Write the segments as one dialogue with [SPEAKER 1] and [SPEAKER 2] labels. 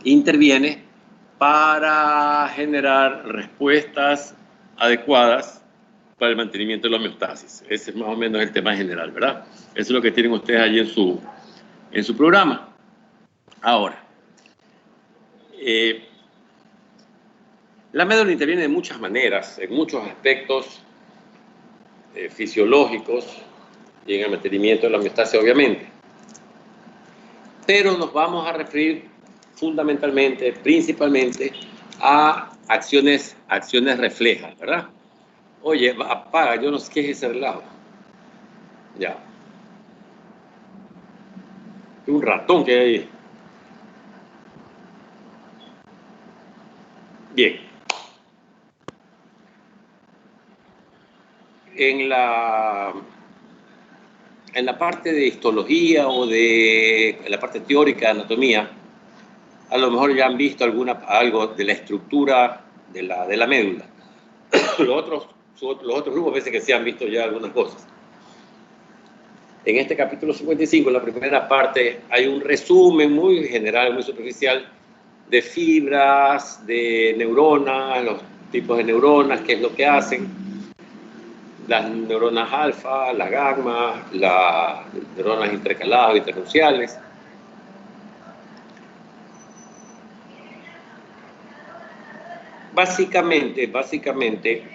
[SPEAKER 1] interviene para generar respuestas adecuadas para el mantenimiento de la homeostasis. Ese es más o menos el tema general, ¿verdad? Eso es lo que tienen ustedes allí en su programa. Ahora, la médula interviene de muchas maneras, en muchos aspectos fisiológicos y en el mantenimiento de la homeostasis, obviamente. Pero nos vamos a referir fundamentalmente, principalmente, a acciones reflejas, ¿verdad? Oye, apaga, yo no sé qué es ese relajo. Ya. Un ratón que hay ahí. Bien. En la parte de histología o en la parte teórica de anatomía, a lo mejor ya han visto algo de la estructura de la médula. Los otros grupos parece que sí han visto ya algunas cosas. En este capítulo 55, en la primera parte, hay un resumen muy general, muy superficial, de fibras, de neuronas, los tipos de neuronas, qué es lo que hacen, las neuronas alfa, las gamma, las neuronas intercaladas o internunciales. Básicamente,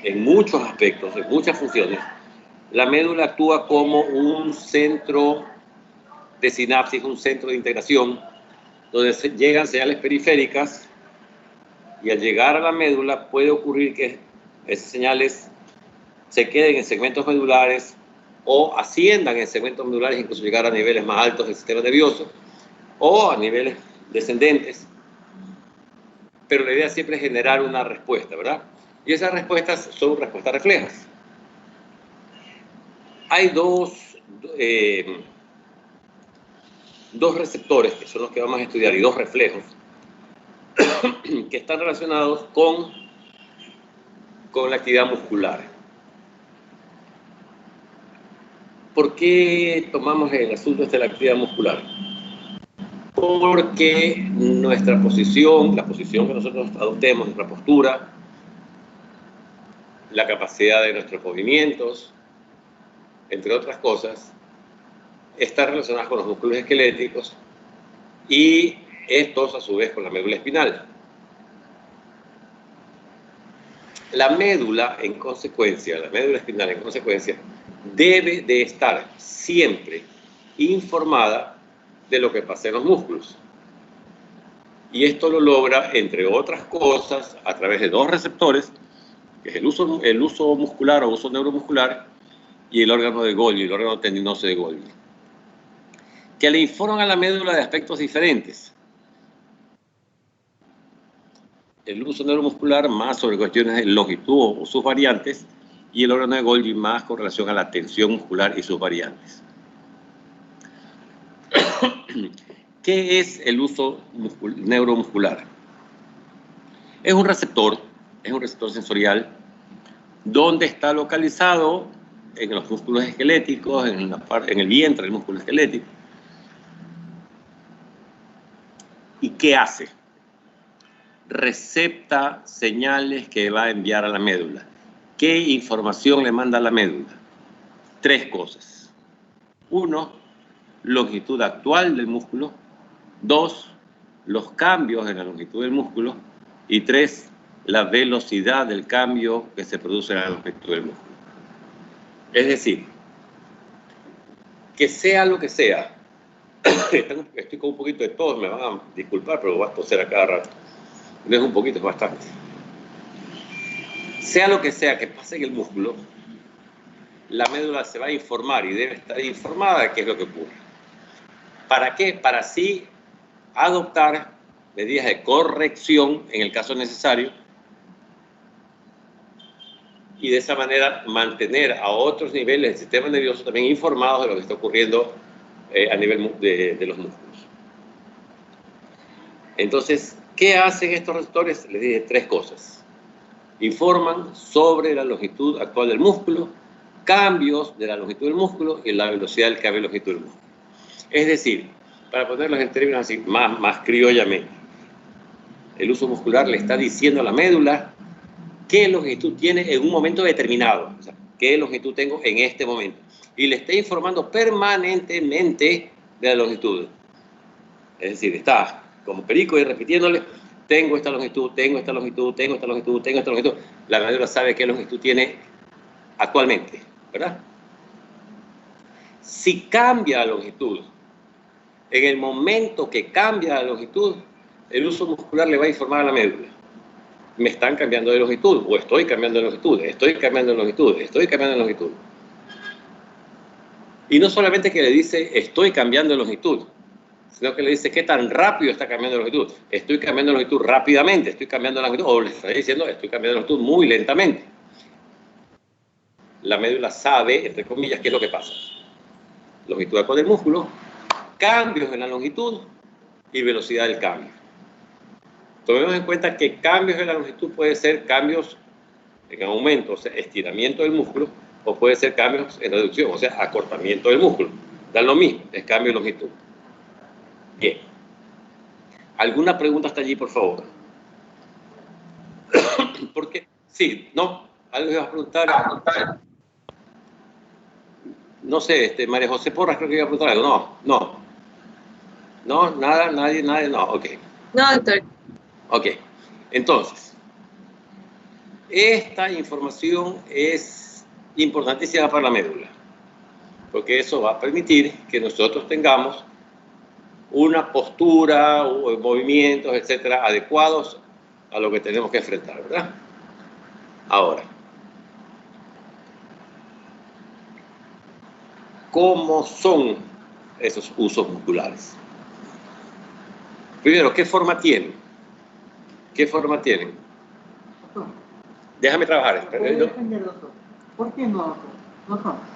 [SPEAKER 1] en muchos aspectos, en muchas funciones, la médula actúa como un centro de sinapsis, un centro de integración, donde llegan señales periféricas y al llegar a la médula puede ocurrir que esas señales se queden en segmentos medulares o asciendan en segmentos medulares, incluso llegar a niveles más altos del sistema nervioso o a niveles descendentes. Pero la idea siempre es generar una respuesta, ¿verdad? Y esas respuestas son respuestas reflejas. Hay dos receptores, que son los que vamos a estudiar, y dos reflejos, que están relacionados con la actividad muscular. ¿Por qué tomamos el asunto de la actividad muscular? Porque nuestra posición, la posición que nosotros adoptemos, nuestra postura, la capacidad de nuestros movimientos, entre otras cosas, está relacionada con los músculos esqueléticos y estos a su vez con la médula espinal. La médula espinal en consecuencia, debe de estar siempre informada de lo que pasa en los músculos. Y esto lo logra, entre otras cosas, a través de dos receptores, que es el uso muscular o uso neuromuscular y el órgano de Golgi, el órgano tendinoso de Golgi, que le informan a la médula de aspectos diferentes. El uso neuromuscular más sobre cuestiones de longitud o sus variantes, y el órgano de Golgi más con relación a la tensión muscular y sus variantes. ¿Qué es el uso neuromuscular? Es un receptor sensorial, donde está localizado en los músculos esqueléticos, en el vientre del músculo esquelético. ¿Y qué hace? Recepta señales que va a enviar a la médula. ¿Qué información le manda a la médula? Tres cosas. 1, longitud actual del músculo. 2, los cambios en la longitud del músculo. Y 3, la velocidad del cambio que se produce en la longitud del músculo. Es decir, que sea lo que sea, estoy con un poquito de tos, me van a disculpar, pero voy a toser a cada rato. No es un poquito, es bastante. Sea lo que sea que pase en el músculo, la médula se va a informar y debe estar informada de qué es lo que ocurre. ¿Para qué? Para así adoptar medidas de corrección en el caso necesario y de esa manera mantener a otros niveles del sistema nervioso también informados de lo que está ocurriendo a nivel de los músculos. Entonces, ¿qué hacen estos receptores? Les dije tres cosas. Informan sobre la longitud actual del músculo, cambios de la longitud del músculo y la velocidad del cambio de longitud del músculo. Es decir, para ponerlos en términos así más criollamente, El uso muscular le está diciendo a la médula qué longitud tiene en un momento determinado. O sea, qué longitud tengo en este momento. Y le está informando permanentemente de la longitud. Es decir, está como perico y repitiéndole, tengo esta longitud, tengo esta longitud, tengo esta longitud, tengo esta longitud. La médula sabe qué longitud tiene actualmente, ¿verdad? Si cambia la longitud, en el momento que cambia la longitud, el uso muscular le va a informar a la médula. Me están cambiando de longitud, o estoy cambiando de longitud, estoy cambiando de longitud, estoy cambiando de longitud. Y no solamente que le dice, estoy cambiando de longitud, sino que le dice, ¿qué tan rápido está cambiando de longitud? Estoy cambiando de longitud rápidamente, estoy cambiando de longitud, o le está diciendo, estoy cambiando de longitud muy lentamente. La médula sabe, entre comillas, qué es lo que pasa. Longitud actual del músculo, cambios en la longitud y velocidad del cambio. Tomemos en cuenta que cambios en la longitud pueden ser cambios en aumento, o sea, estiramiento del músculo, o puede ser cambios en reducción, o sea, acortamiento del músculo. Dan lo mismo, es cambio de longitud. Bien. ¿Alguna pregunta hasta allí, por favor? ¿Por qué? Sí, no. ¿Algo ibas a preguntar? No sé, María José Porras creo que iba a preguntar algo. No, nada, nadie, no. Ok.
[SPEAKER 2] No, doctor.
[SPEAKER 1] Ok. Entonces, esta información es importantísima para la médula, porque eso va a permitir que nosotros tengamos una postura o movimientos, etcétera, adecuados a lo que tenemos que enfrentar, ¿verdad? Ahora, ¿cómo son esos usos musculares? Primero, ¿qué forma tienen? ¿Qué forma tienen? Déjame trabajar.
[SPEAKER 3] ¿Por qué no? No.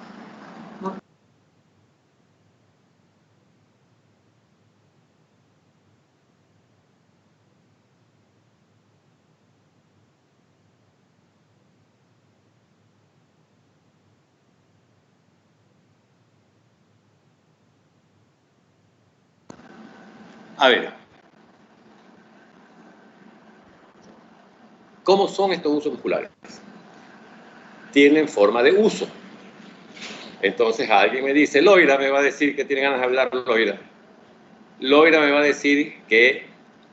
[SPEAKER 1] A ver, ¿cómo son estos usos musculares? Tienen forma de uso. Entonces alguien me dice, Loira me va a decir que tiene ganas de hablar Loira. Loira me va a decir que,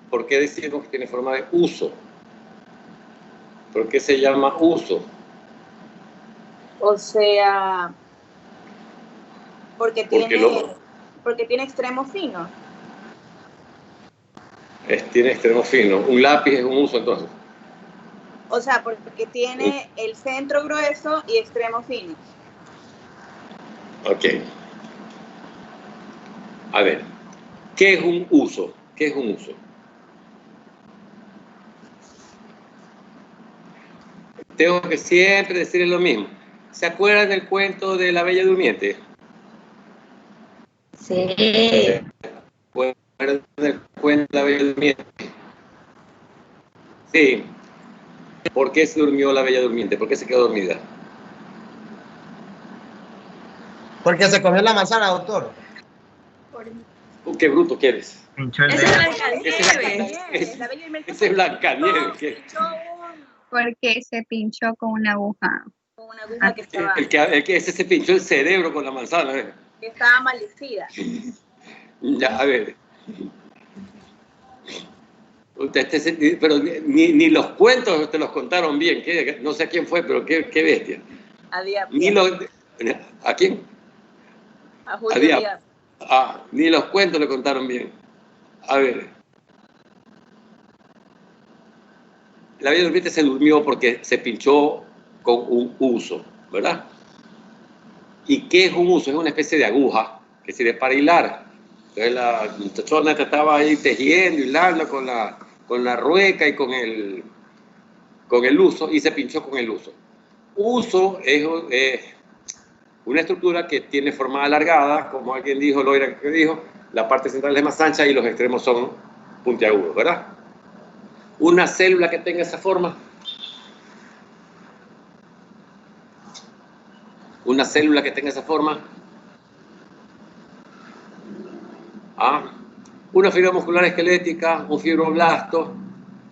[SPEAKER 1] ¿por qué decimos que tiene forma de uso? ¿Por qué se llama uso?
[SPEAKER 2] O sea, porque tiene extremo fino.
[SPEAKER 1] Tiene extremo fino. Un lápiz es un uso entonces.
[SPEAKER 2] O sea, porque tiene el centro grueso y extremo fino.
[SPEAKER 1] Ok. A ver, ¿qué es un uso? ¿Qué es un uso? Tengo que siempre decirles lo mismo. ¿Se acuerdan del cuento de la Bella Durmiente?
[SPEAKER 2] Sí.
[SPEAKER 1] ¿Se acuerdan del cuento de la Bella Durmiente? Sí. ¿Por qué se durmió la Bella Durmiente? ¿Por qué se quedó dormida?
[SPEAKER 3] Porque se comió la manzana, doctor.
[SPEAKER 1] ¿Qué bruto quieres?
[SPEAKER 2] Ese es Blancanieves.
[SPEAKER 1] Ese es Blancanieves.
[SPEAKER 4] Porque se pinchó con una aguja.
[SPEAKER 2] Con una aguja que estaba...
[SPEAKER 1] El que ese se pinchó el cerebro con la manzana.
[SPEAKER 2] Que estaba maldecida.
[SPEAKER 1] Ya, a ver. Pero ni los cuentos te los contaron bien. No sé a quién fue, pero qué bestia. ¿A quién?
[SPEAKER 2] A Julio Díaz.
[SPEAKER 1] Ni los cuentos le contaron bien. A ver. La Bella Durmiente se durmió porque se pinchó con un uso, ¿verdad? ¿Y qué es un uso? Es una especie de aguja que sirve para hilar. Entonces la muchachona estaba ahí tejiendo, hilando con la rueca y con el uso, y se pinchó con el uso. Uso es una estructura que tiene forma alargada, como alguien dijo, Loira que dijo, la parte central es más ancha y los extremos son puntiagudos, ¿verdad? Una célula que tenga esa forma, una fibra muscular esquelética, un fibroblasto,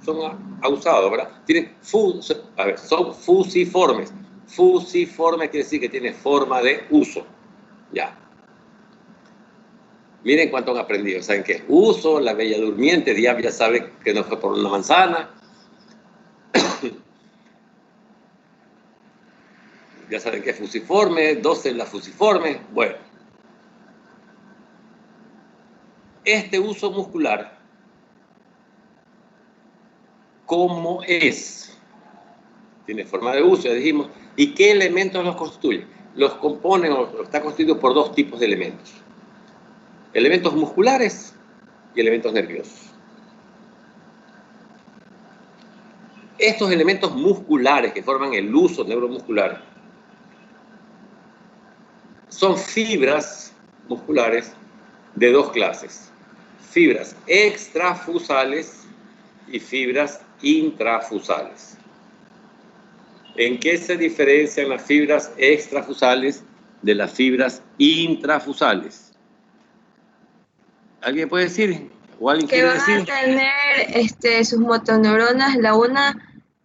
[SPEAKER 1] son ausados, ¿verdad? Son fusiformes. Fusiforme quiere decir que tiene forma de uso. Ya. Miren cuánto han aprendido. ¿Saben qué es uso? La bella durmiente, Diab ya sabe que no fue por una manzana. Ya saben qué es fusiforme, 12 la fusiforme. Bueno. Este uso muscular, ¿cómo es? Tiene forma de uso, ya dijimos. ¿Y qué elementos los constituyen? Los componen o está constituido por dos tipos de elementos. Elementos musculares y elementos nerviosos. Estos elementos musculares que forman el uso neuromuscular son fibras musculares de dos clases. Fibras extrafusales y fibras intrafusales. ¿En qué se diferencian las fibras extrafusales de las fibras intrafusales? ¿Alguien puede decir? ¿O alguien
[SPEAKER 5] Que
[SPEAKER 1] quiere
[SPEAKER 5] van
[SPEAKER 1] decir?
[SPEAKER 5] a tener sus motoneuronas,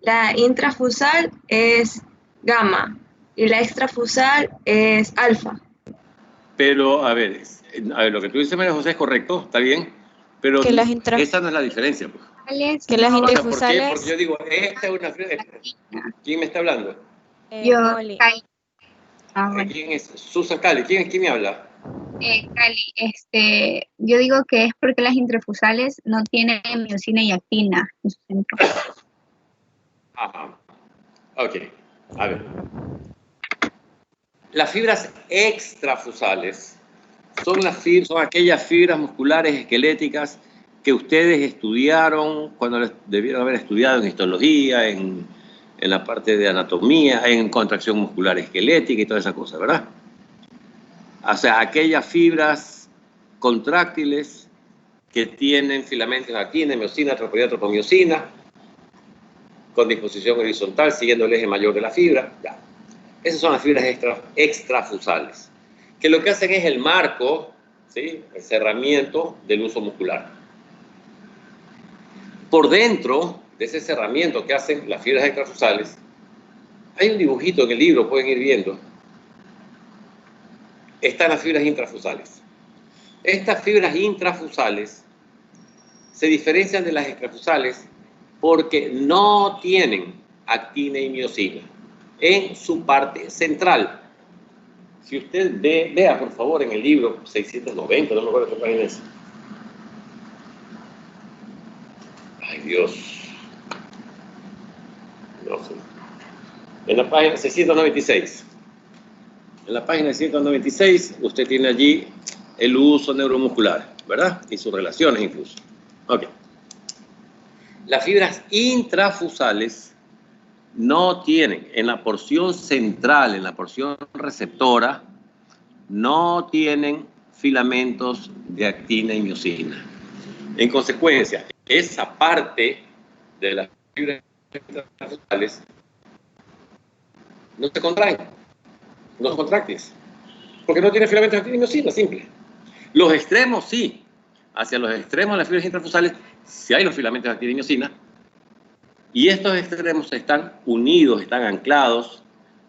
[SPEAKER 5] la intrafusal es gamma y la extrafusal es alfa.
[SPEAKER 1] Pero, a ver, lo que tú dices, María José, es correcto, está bien, pero
[SPEAKER 6] Que las
[SPEAKER 1] esa no es la diferencia. Pues.
[SPEAKER 6] Que las
[SPEAKER 4] No,
[SPEAKER 1] O sea, ¿por qué?
[SPEAKER 6] intrafusales.
[SPEAKER 1] Porque yo digo, esta es una fibra. ¿Quién me está hablando?
[SPEAKER 4] Yo,
[SPEAKER 6] Molly.
[SPEAKER 4] Cali. Bueno.
[SPEAKER 1] ¿Quién es? Susan Cali. ¿Quién me habla?
[SPEAKER 4] Cali, yo digo que es porque las intrafusales no tienen miosina y actina en su centro.
[SPEAKER 1] Ajá. Ok. A ver. Las fibras extrafusales son aquellas fibras musculares esqueléticas que ustedes estudiaron cuando debieron haber estudiado en histología, en la parte de anatomía, en contracción muscular esquelética y toda esa cosa, ¿verdad? O sea, aquellas fibras contráctiles que tienen filamentos de actina, miosina, tropomiosina, con disposición horizontal, siguiendo el eje mayor de la fibra. Ya. Esas son las fibras extrafusales, que lo que hacen es el marco, ¿sí? El cerramiento del uso muscular. Por dentro de ese cerramiento que hacen las fibras extrafusales, hay un dibujito en el libro, pueden ir viendo. Están las fibras intrafusales. Estas fibras intrafusales se diferencian de las extrafusales porque no tienen actina y miosina en su parte central. Si usted vea por favor en el libro 690, no me acuerdo qué página es. Ay Dios. No sé. En la página 696. En la página 696 usted tiene allí el uso neuromuscular, ¿verdad? Y sus relaciones incluso. Ok. Las fibras intrafusales no tienen, en la porción central, en la porción receptora, no tienen filamentos de actina y miosina. En consecuencia, esa parte de las fibras intrafusales no se contraen, no son contráctiles, porque no tienen filamentos de actina y miosina, simple. Los extremos sí, hacia los extremos de las fibras intrafusales sí hay los filamentos de actina y miosina, y estos extremos están unidos, están anclados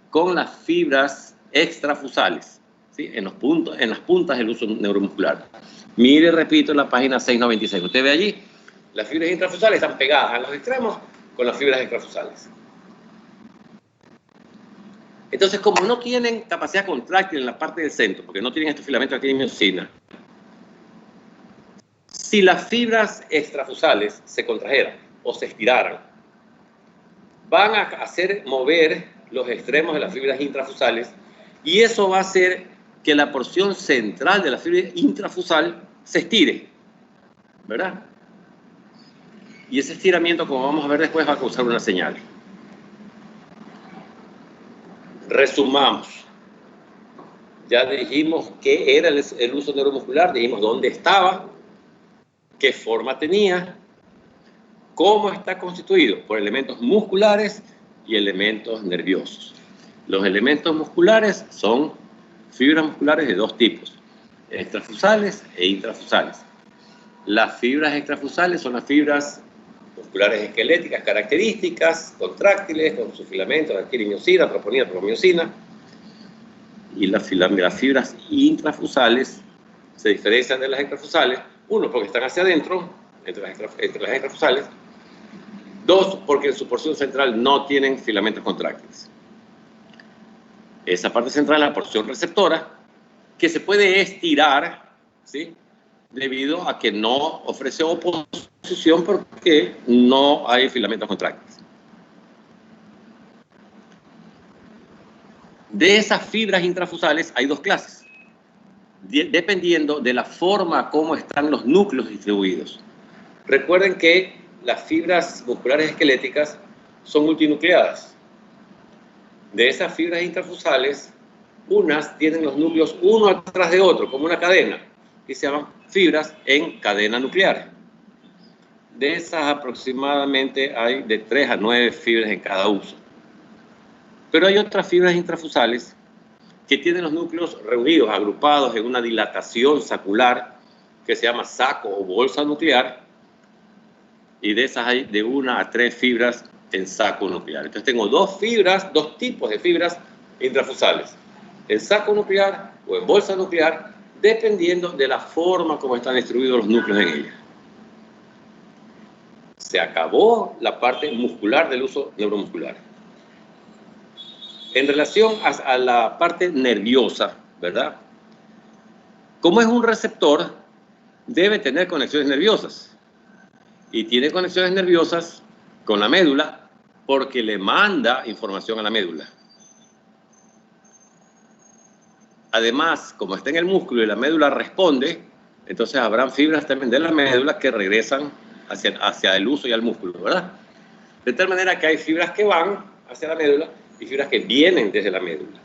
[SPEAKER 1] con las fibras extrafusales, ¿sí? en las puntas del uso neuromuscular. Mire, repito, la página 696. Usted ve allí, las fibras intrafusales están pegadas a los extremos con las fibras extrafusales. Entonces, como no tienen capacidad contráctil en la parte del centro, porque no tienen estos filamentos de actina y miosina, si las fibras extrafusales se contrajeran o se estiraran, van a hacer mover los extremos de las fibras intrafusales y eso va a hacer que la porción central de la fibra intrafusal se estire, ¿verdad? Y ese estiramiento, como vamos a ver después, va a causar una señal. Resumamos. Ya dijimos qué era el uso neuromuscular, dijimos dónde estaba, qué forma tenía, cómo está constituido por elementos musculares y elementos nerviosos. Los elementos musculares son fibras musculares de dos tipos, extrafusales e intrafusales. Las fibras extrafusales son las fibras musculares esqueléticas características, contráctiles, con sus filamentos de actinimiosina, troponina, tropomiosina. Y las fibras intrafusales se diferencian de las extrafusales. Uno, porque están hacia adentro, entre las extrafusales. Dos, porque en su porción central no tienen filamentos contráctiles. Esa parte central es la porción receptora, que se puede estirar, ¿sí?, debido a que no ofrece oposición porque no hay filamentos contráctiles. De esas fibras intrafusales hay dos clases, dependiendo de la forma como están los núcleos distribuidos. Recuerden que las fibras musculares esqueléticas son multinucleadas. De esas fibras intrafusales, unas tienen los núcleos uno atrás de otro, como una cadena, y se llaman fibras en cadena nuclear. De esas aproximadamente hay de 3 a 9 fibras en cada uso. Pero hay otras fibras intrafusales que tienen los núcleos reunidos, agrupados en una dilatación sacular que se llama saco o bolsa nuclear, y de esas hay de 1 a 3 fibras en saco nuclear. Entonces tengo dos tipos de fibras intrafusales, en saco nuclear o en bolsa nuclear, dependiendo de la forma como están distribuidos los núcleos en ella. Se acabó la parte muscular del uso neuromuscular. En relación a la parte nerviosa, ¿verdad? Como es un receptor, debe tener conexiones nerviosas. Y tiene conexiones nerviosas con la médula porque le manda información a la médula. Además, como está en el músculo y la médula responde, entonces habrán fibras también de la médula que regresan hacia el uso y al músculo, ¿verdad? De tal manera que hay fibras que van hacia la médula y fibras que vienen desde la médula.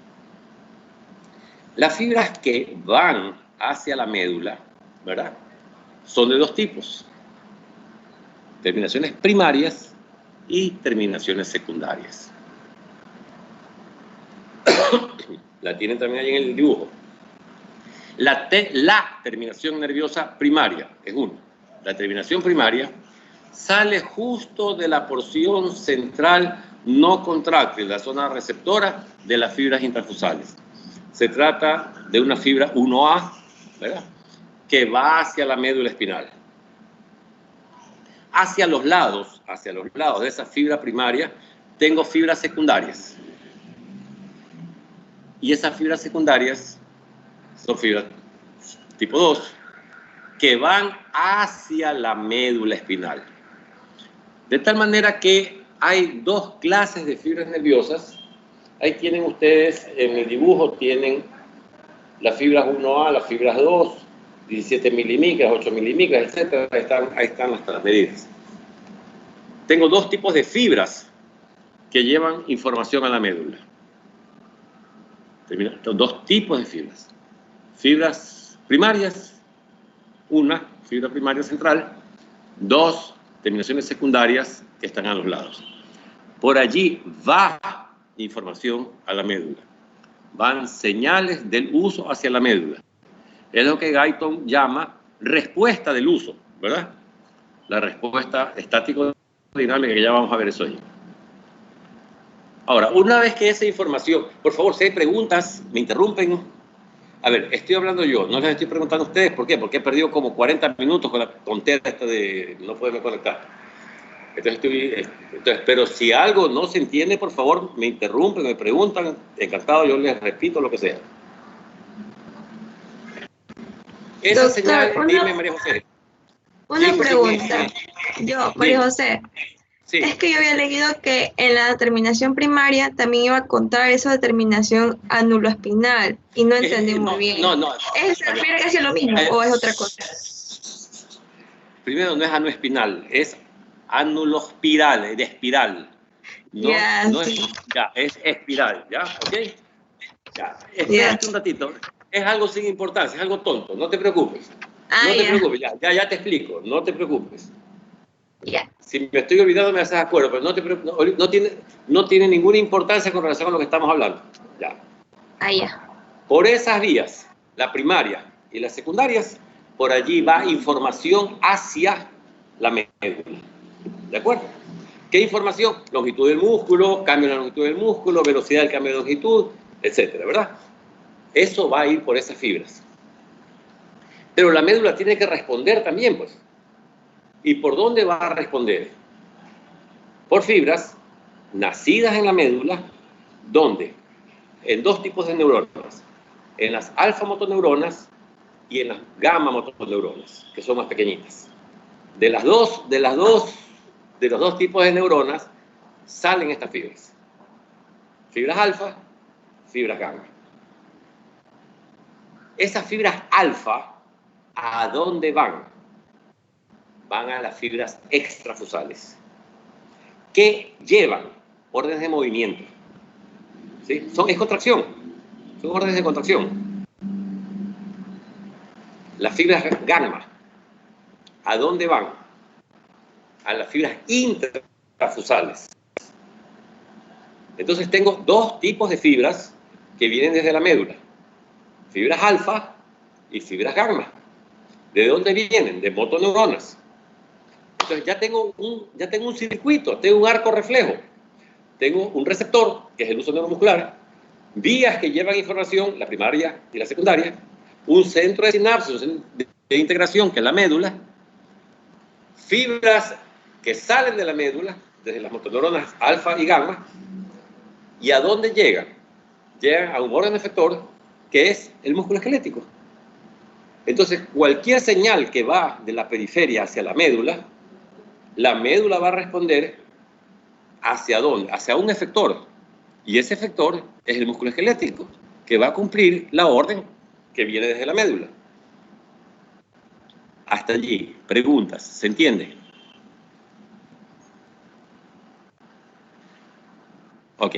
[SPEAKER 1] Las fibras que van hacia la médula, ¿verdad?, son de dos tipos: terminaciones primarias y terminaciones secundarias. La tienen también ahí en el dibujo. La terminación nerviosa primaria es una. La terminación primaria sale justo de la porción central no contráctil, la zona receptora de las fibras intrafusales. Se trata de una fibra 1A, ¿verdad?, que va hacia la médula espinal. Hacia los lados de esa fibra primaria, tengo fibras secundarias. Y esas fibras secundarias son fibras tipo 2, que van hacia la médula espinal. De tal manera que hay dos clases de fibras nerviosas. Ahí tienen ustedes, en el dibujo, tienen las fibras 1A, las fibras 2, 17 milimicras, 8 milimicras, etc. Ahí están las medidas. Tengo dos tipos de fibras que llevan información a la médula. Dos tipos de fibras. Fibras primarias, una fibra primaria central, dos terminaciones secundarias que están a los lados. Por allí va información a la médula. Van señales del uso hacia la médula. Es lo que Guyton llama respuesta del uso, ¿verdad? La respuesta estático-dinámica, que ya vamos a ver eso ahí. Ahora, una vez que esa información, por favor, si hay preguntas, me interrumpen. A ver, estoy hablando yo, no les estoy preguntando a ustedes. ¿Por qué? Porque he perdido como 40 minutos con la tontera esta de no poderme conectar. Entonces, pero si algo no se entiende, por favor, me interrumpen, me preguntan. Encantado, yo les repito lo que sea. Esa
[SPEAKER 5] Doctor,
[SPEAKER 1] señal, dime, María José.
[SPEAKER 5] Una
[SPEAKER 1] Sí,
[SPEAKER 5] pregunta.
[SPEAKER 1] sí.
[SPEAKER 5] Yo, María José,
[SPEAKER 1] Sí.
[SPEAKER 5] es que yo había leído que en la terminación primaria también iba a contar eso de terminación anuloespinal y no entendí muy bien.
[SPEAKER 1] No.
[SPEAKER 5] ¿Es la fibra que hace lo mismo o es otra cosa?
[SPEAKER 1] Primero, no es anuespinal, es anulospiral, de espiral. No,
[SPEAKER 5] Ya,
[SPEAKER 1] no
[SPEAKER 5] sí.
[SPEAKER 1] es espiral, ¿ya? ¿Ok? Ya. Espérate un ratito. Es algo sin importancia, es algo tonto, no te preocupes. No te preocupes, ya te explico, no te preocupes.
[SPEAKER 5] Ya.
[SPEAKER 1] Si me estoy olvidando me haces acuerdo, pero no tiene ninguna importancia con relación a lo que estamos hablando. Ya.
[SPEAKER 5] Ya.
[SPEAKER 1] Por esas vías, la primaria y las secundarias, por allí va información hacia la médula. ¿De acuerdo? ¿Qué información? Longitud del músculo, cambio en la longitud del músculo, velocidad del cambio de longitud, etcétera, ¿verdad? Eso va a ir por esas fibras. Pero la médula tiene que responder también, pues. ¿Y por dónde va a responder? Por fibras nacidas en la médula, ¿dónde? En dos tipos de neuronas. En las alfa motoneuronas y en las gamma motoneuronas, que son más pequeñitas. De los dos tipos de neuronas salen estas fibras. Fibras alfa, fibras gamma. Esas fibras alfa, ¿a dónde van? Van a las fibras extrafusales, que llevan órdenes de movimiento. ¿Sí? Es contracción, son órdenes de contracción. Las fibras gamma, ¿a dónde van? A las fibras intrafusales. Entonces tengo dos tipos de fibras que vienen desde la médula. Fibras alfa y fibras gamma. ¿De dónde vienen? De motoneuronas. Entonces ya tengo un circuito, tengo un arco reflejo. Tengo un receptor, que es el uso neuromuscular, vías que llevan información, la primaria y la secundaria, un centro de sinapsis, un centro de integración, que es la médula, fibras que salen de la médula, desde las motoneuronas alfa y gamma, ¿y a dónde llegan? Llegan a un órgano efector, que es el músculo esquelético. Entonces, cualquier señal que va de la periferia hacia la médula va a responder ¿hacia dónde? Hacia un efector. Y ese efector es el músculo esquelético, que va a cumplir la orden que viene desde la médula. Hasta allí, preguntas, ¿se entiende? Ok.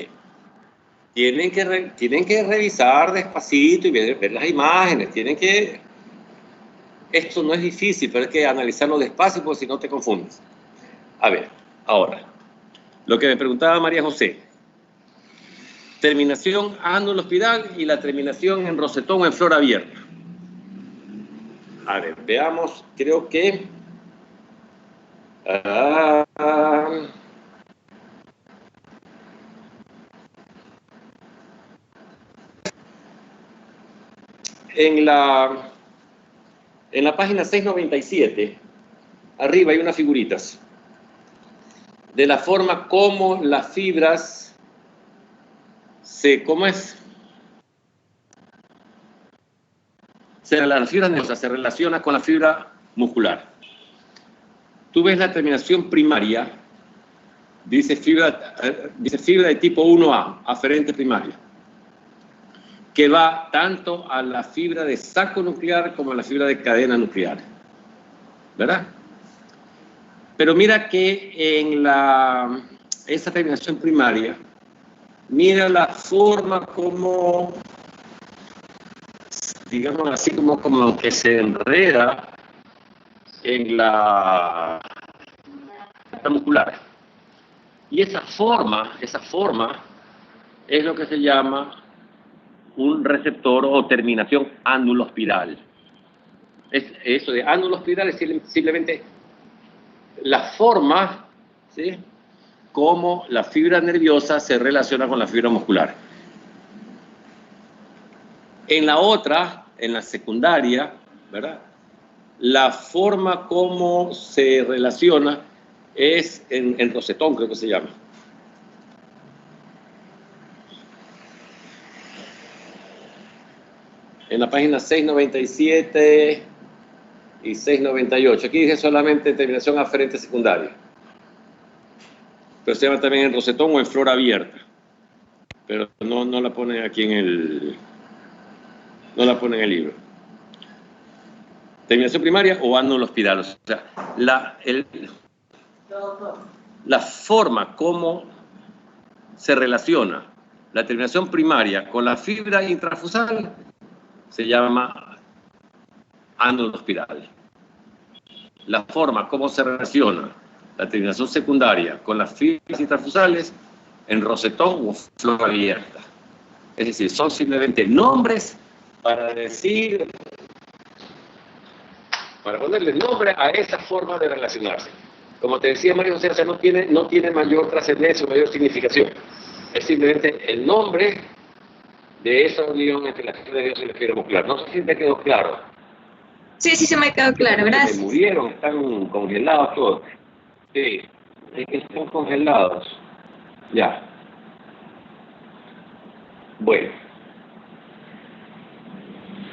[SPEAKER 1] Tienen que revisar despacito y ver las imágenes. Esto no es difícil, pero hay que analizarlo despacio porque si no te confundes. A ver, ahora, lo que me preguntaba María José. Terminación anulospiral y la terminación en rosetón o en flor abierta. A ver, veamos, creo que... en la página 697, arriba hay unas figuritas de la forma como las fibras la fibra nerviosa se relaciona con la fibra muscular. Tú ves la terminación primaria, dice fibra de tipo 1A, aferente primaria, que va tanto a la fibra de saco nuclear como a la fibra de cadena nuclear, ¿verdad? Pero mira que en esa terminación primaria, mira la forma como, digamos así, como que se enreda en la muscular. Y esa forma es lo que se llama un receptor o terminación anulospiral. Eso de anulospiral es simplemente la forma, ¿sí?, cómo la fibra nerviosa se relaciona con la fibra muscular. En la otra, en la secundaria, ¿verdad?, la forma como se relaciona es en rosetón, creo que se llama. En la página 697 y 698. Aquí dice solamente terminación aferente secundaria. Pero se llama también en rosetón o en flor abierta. Pero no la ponen aquí no la ponen en el libro. Terminación primaria o anulospiral. O sea, la forma como se relaciona la terminación primaria con la fibra intrafusal se llama anulospiral. La forma como se relaciona la terminación secundaria con las fibras intrafusales en rosetón o flor abierta. Es decir, son simplemente nombres para ponerle nombre a esa forma de relacionarse. Como te decía María José, o sea, no tiene mayor trascendencia, mayor significación. Es simplemente el nombre de esa unión entre la fibra nerviosa y la fibra muscular. No sé si te quedó claro.
[SPEAKER 5] Sí, sí, se me quedó claro,
[SPEAKER 1] Se
[SPEAKER 5] gracias.
[SPEAKER 1] murieron, están congelados todos. Sí, es que están congelados. Ya. Bueno.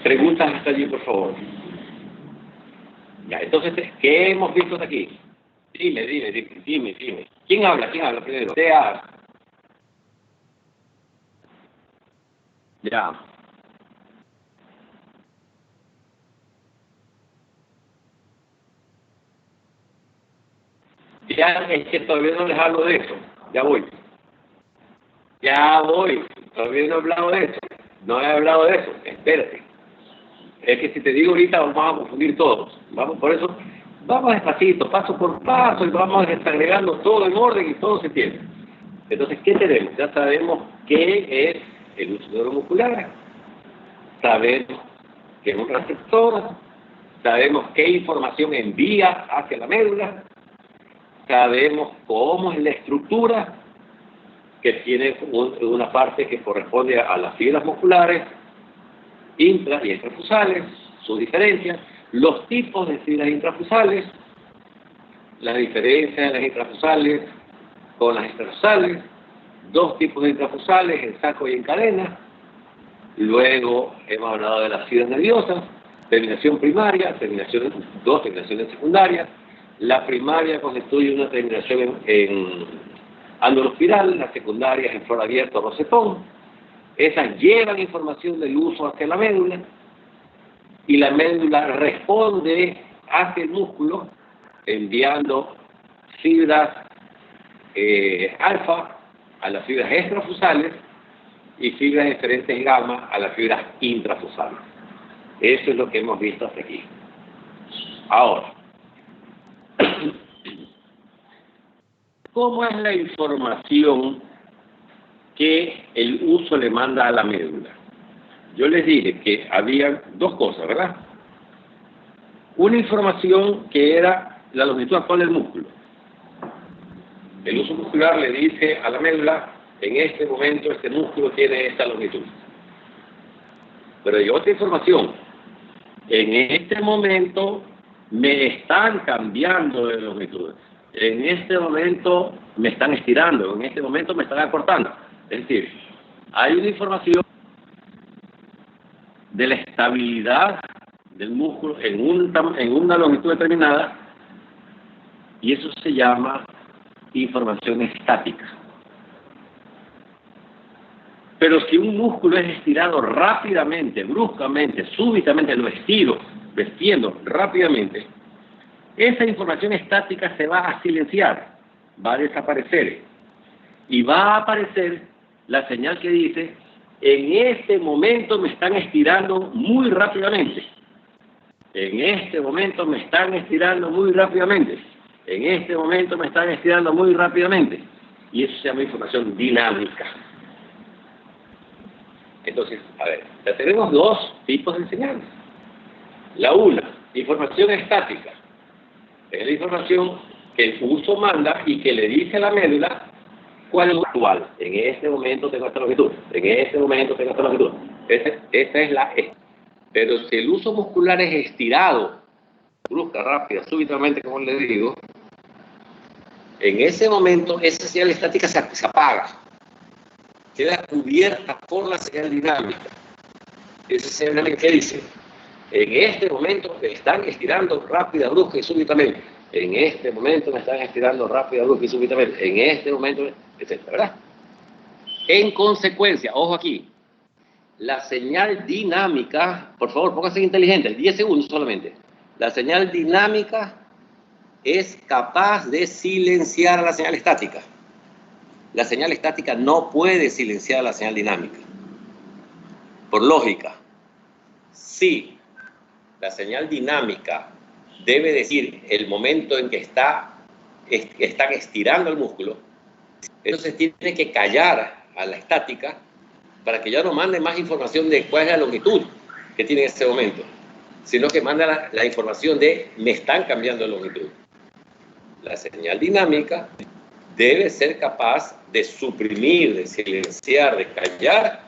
[SPEAKER 1] Preguntas hasta allí, por favor. Ya, entonces, ¿qué hemos visto hasta aquí? Dime. ¿Quién habla primero? Sea. Ya. Ya, es que todavía no les hablo de eso. Ya voy. Todavía no he hablado de eso. No he hablado de eso. Espérate. Es que si te digo ahorita vamos a confundir todos. Por eso, vamos despacito, paso por paso, y vamos desagregando todo en orden y todo se tiene. Entonces, ¿qué tenemos? Ya sabemos qué es el uso neuromuscular, sabemos que es un receptor, sabemos qué información envía hacia la médula, sabemos cómo es la estructura, que tiene una parte que corresponde a las fibras musculares, intra y extrafusales, sus diferencias, los tipos de fibras intrafusales, la diferencia de las intrafusales con las extrafusales, dos tipos de intrafusales, en saco y en cadena. Luego hemos hablado de las fibras nerviosas, terminación primaria, dos terminaciones secundarias. La primaria constituye una terminación en ánulo espiral, la secundaria es en flor abierto rosetón. Esas llevan información del uso hacia la médula y la médula responde hacia el músculo enviando fibras alfa a las fibras extrafusales y fibras diferentes gamma a las fibras intrafusales. Eso es lo que hemos visto hasta aquí. Ahora, ¿cómo es la información que el uso le manda a la médula? Yo les dije que había dos cosas, ¿verdad? Una información que era la longitud actual del músculo. El uso muscular le dice a la médula, en este momento este músculo tiene esta longitud. Pero hay otra información. En este momento me están cambiando de longitud. En este momento me están estirando, en este momento me están acortando. Es decir, hay una información de la estabilidad del músculo en una longitud determinada y eso se llama información estática. Pero si un músculo es estirado rápidamente, bruscamente, súbitamente, lo estiro, extiendo rápidamente, esa información estática se va a silenciar, va a desaparecer y va a aparecer la señal que dice: en este momento me están estirando muy rápidamente. En este momento me están estirando muy rápidamente. En este momento me están estirando muy rápidamente. Y eso se llama información dinámica. Entonces, a ver, ya tenemos dos tipos de señales. La una, información estática. Es la información que el uso manda y que le dice a la médula cuál es lo actual. En este momento tengo esta longitud. En este momento tengo esta longitud. Esa es la E. Pero si el uso muscular es estirado, brusca, rápida, súbitamente, como le digo, en ese momento esa señal estática se apaga. Queda cubierta por la señal dinámica. Esa señal dinámica que dice: en este momento me están estirando rápida, brusca y súbitamente. En este momento me están estirando rápida, brusca y súbitamente. En este momento, etc. ¿Verdad? En consecuencia, ojo aquí, la señal dinámica, por favor, pónganse inteligentes, 10 segundos solamente. La señal dinámica es capaz de silenciar a la señal estática. La señal estática no puede silenciar a la señal dinámica. Por lógica, si la señal dinámica debe decir el momento en que están estirando el músculo, entonces tiene que callar a la estática para que ya no mande más información de cuál es la longitud que tiene en ese momento, sino que manda la información de me están cambiando de longitud. La señal dinámica debe ser capaz de suprimir, de silenciar, de callar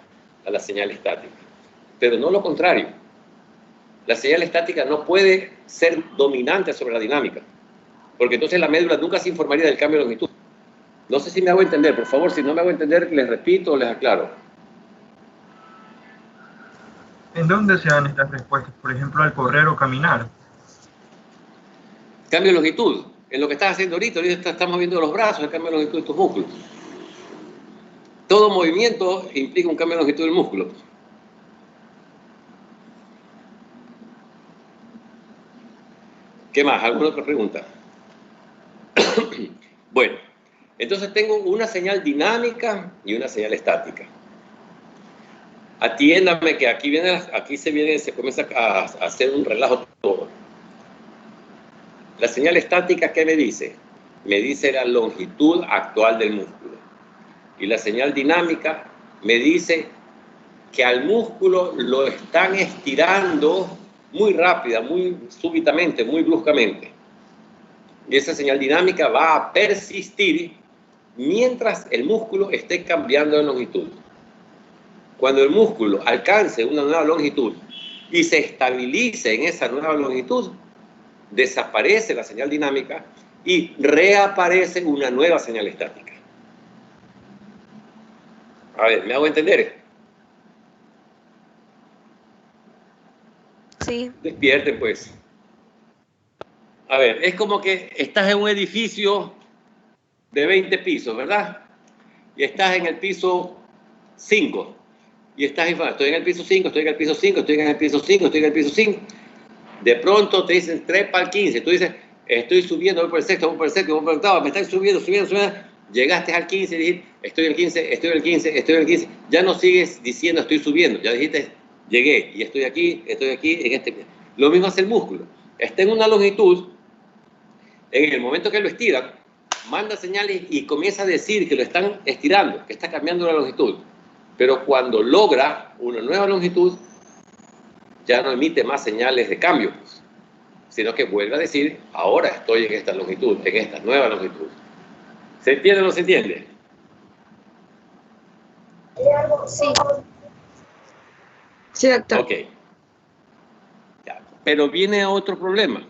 [SPEAKER 1] a la señal estática, pero no lo contrario. La señal estática no puede ser dominante sobre la dinámica, porque entonces la médula nunca se informaría del cambio de longitud. No sé si me hago entender, por favor, si no me hago entender, les repito o les aclaro.
[SPEAKER 6] ¿En dónde se dan estas respuestas? Por ejemplo, al correr o caminar.
[SPEAKER 1] Cambio de longitud. En lo que estás haciendo ahorita estás moviendo los brazos, el cambio de longitud de tus músculos. Todo movimiento implica un cambio de longitud del músculo. ¿Qué más? ¿Alguna otra pregunta? Bueno, entonces tengo una señal dinámica y una señal estática. Atiéndame que aquí se comienza a hacer un relajo todo. La señal estática, ¿qué me dice? Me dice la longitud actual del músculo. Y la señal dinámica me dice que al músculo lo están estirando muy rápida, muy súbitamente, muy bruscamente. Y esa señal dinámica va a persistir mientras el músculo esté cambiando de longitud. Cuando el músculo alcance una nueva longitud y se estabilice en esa nueva longitud, desaparece la señal dinámica y reaparece una nueva señal estática. A ver, ¿me hago entender?
[SPEAKER 5] Sí.
[SPEAKER 1] Despierten, pues. A ver, es como que estás en un edificio de 20 pisos, ¿verdad? Y estás en el piso 5. Y estás estoy en el piso 5, estoy en el piso 5, estoy en el piso 5, estoy en el piso 5. De pronto te dicen trepa al 15. Tú dices, estoy subiendo, voy por el sexto, voy por el séptimo, voy por el octavo, me están subiendo. Llegaste al 15 y dijiste, estoy en el 15, estoy en el 15, estoy en el 15. Ya no sigues diciendo estoy subiendo. Ya dijiste, llegué y estoy aquí, en este. Lo mismo hace el músculo. Está en una longitud. En el momento que lo estiran, manda señales y comienza a decir que lo están estirando, que está cambiando la longitud. Pero cuando logra una nueva longitud, ya no emite más señales de cambio, pues, sino que vuelve a decir, ahora estoy en esta longitud, en esta nueva longitud. ¿Se entiende o no se entiende?
[SPEAKER 5] Sí. Sí, doctor.
[SPEAKER 1] Ok. Ya. Pero viene otro problema.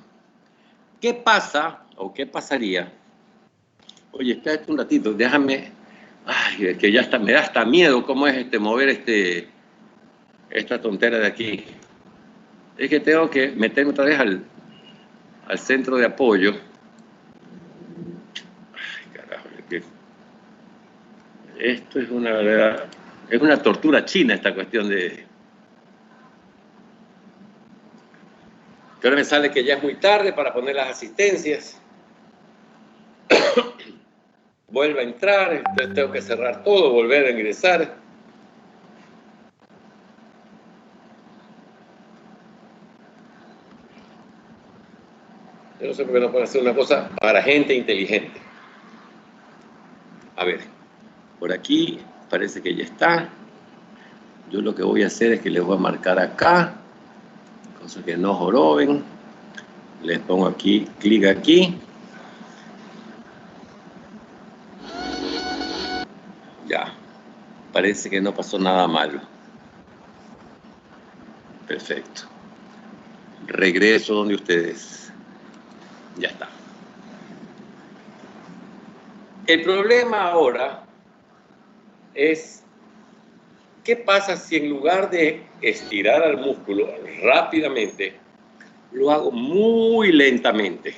[SPEAKER 1] ¿Qué pasa o qué pasaría? Oye, espérate un ratito, déjame. Ay, es que ya está, me da hasta miedo cómo es mover esta tontera de aquí. Es que tengo que meterme otra vez al centro de apoyo. Ay, carajo, esto es una verdad, es una tortura china esta cuestión de. Que ahora me sale que ya es muy tarde para poner las asistencias. Vuelvo a entrar, entonces tengo que cerrar todo, volver a ingresar. Yo no sé por qué no puedo hacer una cosa para gente inteligente. A ver, por aquí parece que ya está. Yo lo que voy a hacer es que les voy a marcar acá, cosa que no joroben. Les pongo aquí, clic aquí. Ya, parece que no pasó nada malo. Perfecto. Regreso donde ustedes. Ya está. El problema ahora es, ¿qué pasa si en lugar de estirar al músculo rápidamente, lo hago muy lentamente?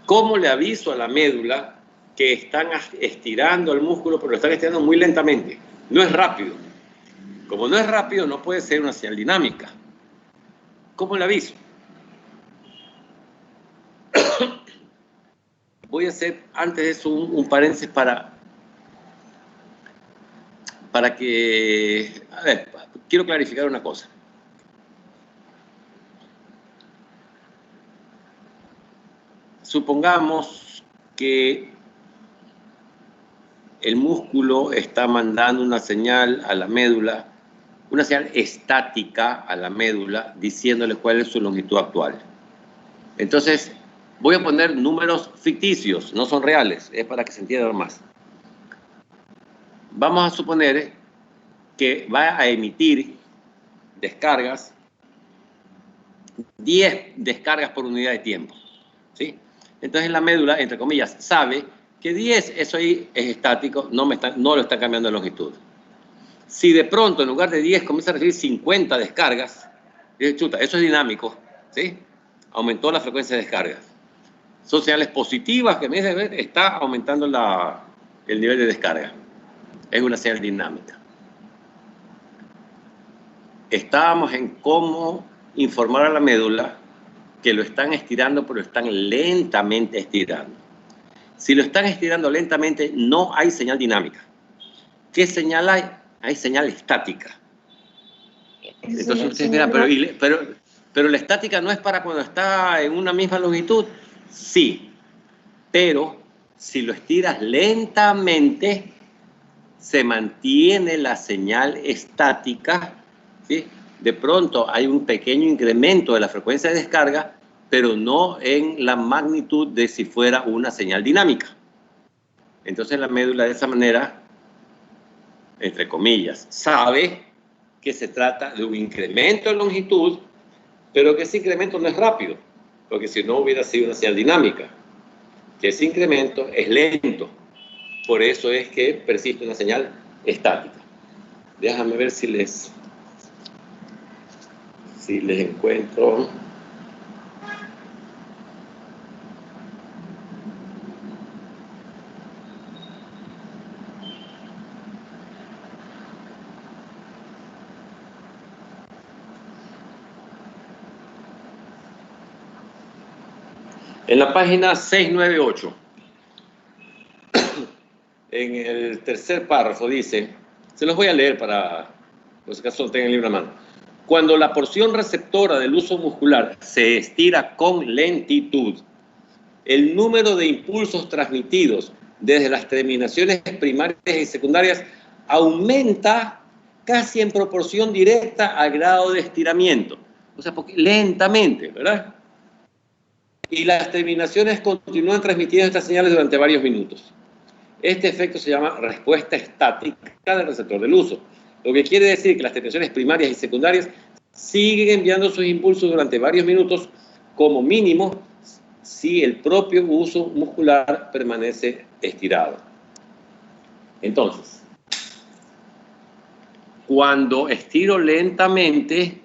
[SPEAKER 1] ¿Cómo le aviso a la médula que están estirando el músculo, pero lo están estirando muy lentamente? No es rápido. Como no es rápido, no puede ser una señal dinámica. ¿Cómo le aviso? Voy a hacer antes de eso un paréntesis para que... A ver, quiero clarificar una cosa. Supongamos que el músculo está mandando una señal a la médula, una señal estática a la médula, diciéndole cuál es su longitud actual. Entonces, Voy a poner números ficticios, no son reales, es para que se entienda más. Vamos a suponer que va a emitir descargas, 10 descargas por unidad de tiempo, ¿sí? Entonces la médula, entre comillas, sabe que 10, eso ahí es estático, no lo está cambiando de longitud. Si de pronto en lugar de 10 comienza a recibir 50 descargas, dice, chuta, eso es dinámico, ¿sí? Aumentó la frecuencia de descargas. Son señales positivas que me dicen, está aumentando el nivel de descarga. Es una señal dinámica. Estábamos en cómo informar a la médula que lo están estirando, pero lo están lentamente estirando. Si lo están estirando lentamente, no hay señal dinámica. ¿Qué señal hay? Hay señal estática. Entonces ustedes miran, pero la estática no es para cuando está en una misma longitud. Sí, pero si lo estiras lentamente, se mantiene la señal estática, ¿sí? De pronto hay un pequeño incremento de la frecuencia de descarga, pero no en la magnitud de si fuera una señal dinámica. Entonces la médula de esa manera, entre comillas, sabe que se trata de un incremento en longitud, pero que ese incremento no es rápido, porque si no hubiera sido una señal dinámica, que ese incremento es lento. Por eso es que persiste una señal estática. Déjame ver si les encuentro. En la página 698, en el tercer párrafo dice, se los voy a leer para, por si acaso tengan el libro a mano. Cuando la porción receptora del uso muscular se estira con lentitud, el número de impulsos transmitidos desde las terminaciones primarias y secundarias aumenta casi en proporción directa al grado de estiramiento. O sea, porque lentamente, ¿verdad? Y las terminaciones continúan transmitiendo estas señales durante varios minutos. Este efecto se llama respuesta estática del receptor del uso, lo que quiere decir que las terminaciones primarias y secundarias siguen enviando sus impulsos durante varios minutos, como mínimo, si el propio uso muscular permanece estirado. Entonces, cuando estiro lentamente,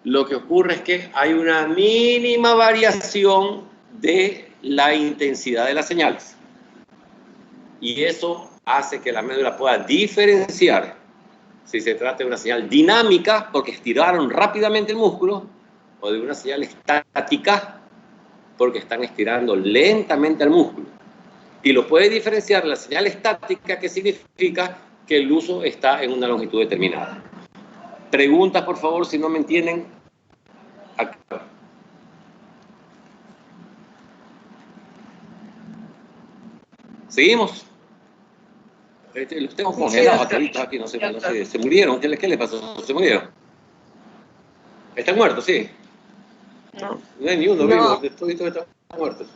[SPEAKER 1] lo que ocurre es que hay una mínima variación de la intensidad de las señales. Y eso hace que la médula pueda diferenciar si se trata de una señal dinámica, porque estiraron rápidamente el músculo, o de una señal estática, porque están estirando lentamente el músculo. Y lo puede diferenciar la señal estática, que significa que el uso está en una longitud determinada. Preguntas, por favor, si no me entienden. Acá. ¿Seguimos? Los tengo congelados aquí, no sé, se murieron. ¿Qué les pasó? ¿Se murieron? ¿Están muertos? Sí.
[SPEAKER 5] No.
[SPEAKER 1] No hay ni uno vivo, todos están muertos.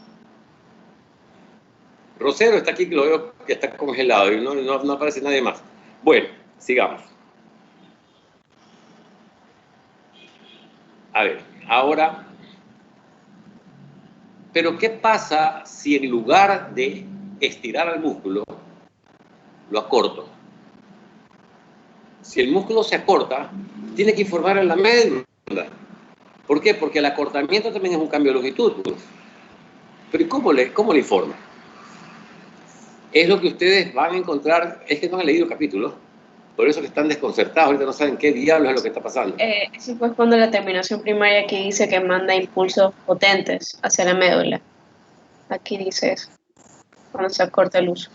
[SPEAKER 1] Rosero está aquí, que lo veo que está congelado y no aparece nadie más. Bueno, sigamos. A ver, ahora, pero ¿qué pasa si en lugar de estirar al músculo, lo acorto? Si el músculo se acorta, tiene que informar a la médula. ¿Por qué? Porque el acortamiento también es un cambio de longitud. Pero ¿y cómo le informa? Es lo que ustedes van a encontrar, es que no han leído el capítulo, por eso que están desconcertados, ahorita no saben qué diablos es lo que está pasando.
[SPEAKER 5] Eso fue cuando la terminación primaria aquí dice que manda impulsos potentes hacia la médula. Aquí dice eso, cuando se acorta el uso.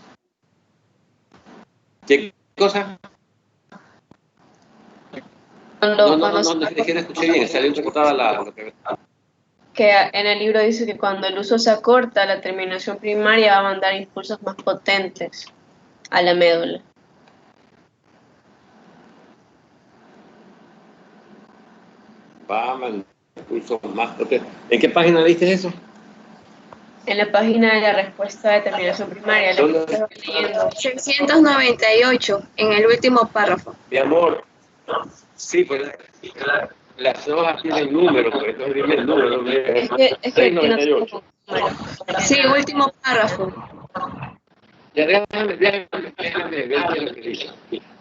[SPEAKER 1] ¿Qué cosa? No escuché bien, salió entrecortada lo que...
[SPEAKER 5] Que en el libro dice que cuando el uso se acorta, la terminación primaria va a mandar impulsos más potentes a la médula.
[SPEAKER 1] Va a mandar impulsos más potentes. ¿En qué página leíste eso?
[SPEAKER 5] En la página de la respuesta de terminación primaria, la que estaba leyendo.
[SPEAKER 2] 698, en el último párrafo.
[SPEAKER 1] Mi amor, sí, pues las hojas tienen números, pues entonces dime el número.
[SPEAKER 5] Es que aquí no
[SPEAKER 1] 698.
[SPEAKER 2] Sí, último párrafo.
[SPEAKER 1] Ya déjame ver lo que dice.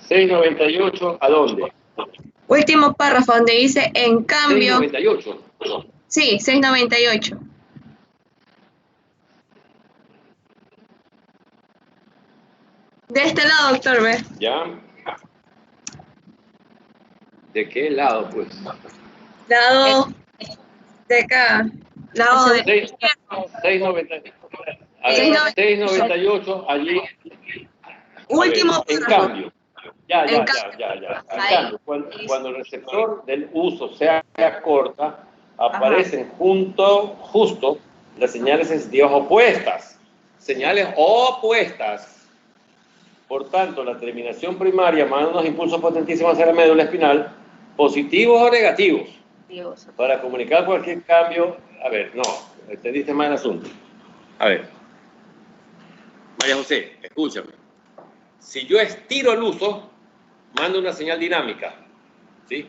[SPEAKER 1] 698, ¿a dónde?
[SPEAKER 2] Último párrafo, donde dice, en cambio...
[SPEAKER 1] 698.
[SPEAKER 2] Sí, 698. De este lado, doctor, ¿ves?
[SPEAKER 1] ¿Ya? ¿De qué lado, pues?
[SPEAKER 2] Lado de acá. Lado de...
[SPEAKER 1] 698. A ver, 698, allí.
[SPEAKER 2] Último
[SPEAKER 1] A ver, en
[SPEAKER 2] párrafo.
[SPEAKER 1] cambio. Ya.
[SPEAKER 2] En
[SPEAKER 1] En cambio, cuando el receptor del uso se acorta, aparecen justo las señales sensitivas opuestas. Señales opuestas. Por tanto, la terminación primaria manda unos impulsos potentísimos hacia la médula espinal, positivos o negativos, para comunicar cualquier cambio. A ver, no, entendiste mal el asunto. A ver, María José, escúchame. Si yo estiro el uso, mando una señal dinámica, ¿sí?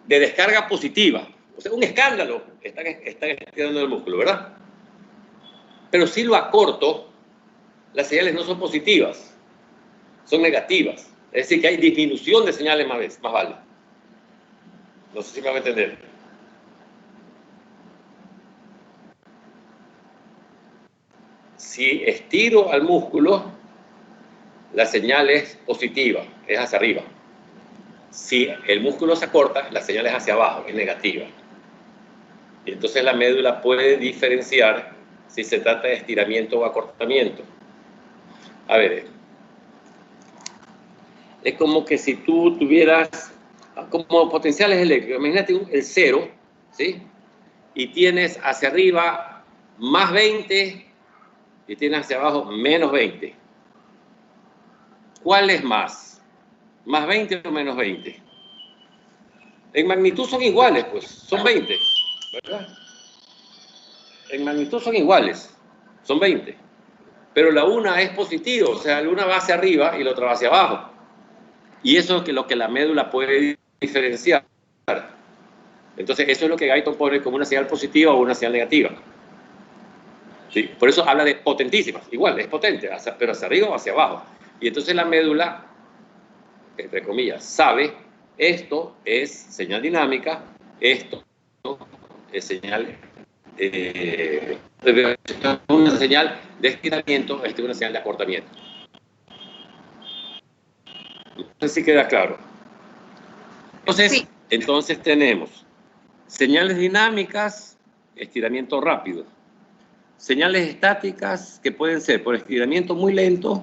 [SPEAKER 1] De descarga positiva. O sea, un escándalo. Están estirando el músculo, ¿verdad? Pero si lo acorto, las señales no son positivas, son negativas. Es decir, que hay disminución de señales más vale. No sé si me va a entender. Si estiro al músculo, la señal es positiva, es hacia arriba. Si el músculo se acorta, la señal es hacia abajo, es negativa. Y entonces la médula puede diferenciar si se trata de estiramiento o acortamiento. A ver, es como que si tú tuvieras como potenciales eléctricos, imagínate el 0, ¿sí? Y tienes hacia arriba más 20 y tienes hacia abajo menos 20. ¿Cuál es más? ¿Más 20 o menos 20? En magnitud son iguales, pues, son 20, ¿verdad? En magnitud son iguales, son 20. Pero la una es positiva, o sea, la una va hacia arriba y la otra va hacia abajo. Y eso es lo que la médula puede diferenciar. Entonces, eso es lo que Guyton pone como una señal positiva o una señal negativa. ¿Sí? Por eso habla de potentísimas. Igual, es potente, pero hacia arriba o hacia abajo. Y entonces la médula, entre comillas, sabe, esto es señal dinámica, esto es señal... una señal de estiramiento, esta es una señal de acortamiento. No sé si queda claro. Entonces,
[SPEAKER 2] Sí.
[SPEAKER 1] Entonces tenemos señales dinámicas, estiramiento rápido. Señales estáticas que pueden ser por estiramiento muy lento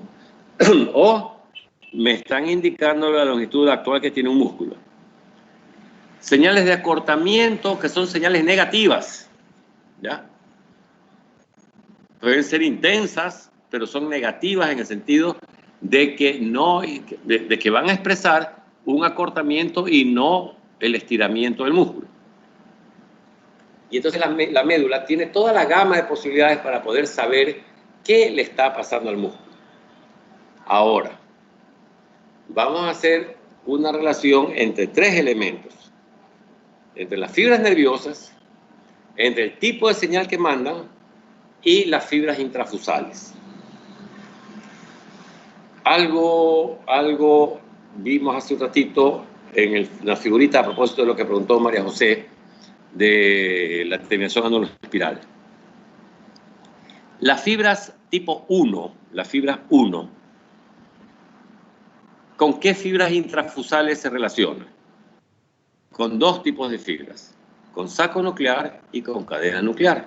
[SPEAKER 1] o me están indicando la longitud actual que tiene un músculo. Señales de acortamiento que son señales negativas. ¿Ya? Pueden ser intensas, pero son negativas en el sentido de que, de que van a expresar un acortamiento y no el estiramiento del músculo. Y entonces la médula tiene toda la gama de posibilidades para poder saber qué le está pasando al músculo. Ahora, vamos a hacer una relación entre tres elementos. Entre las fibras nerviosas, entre el tipo de señal que mandan y las fibras intrafusales. Algo vimos hace un ratito en la figurita a propósito de lo que preguntó María José de la terminación anuloespiral. Las fibras tipo 1, las fibras 1, ¿con qué fibras intrafusales se relacionan? Con dos tipos de fibras, con saco nuclear y con cadena nuclear.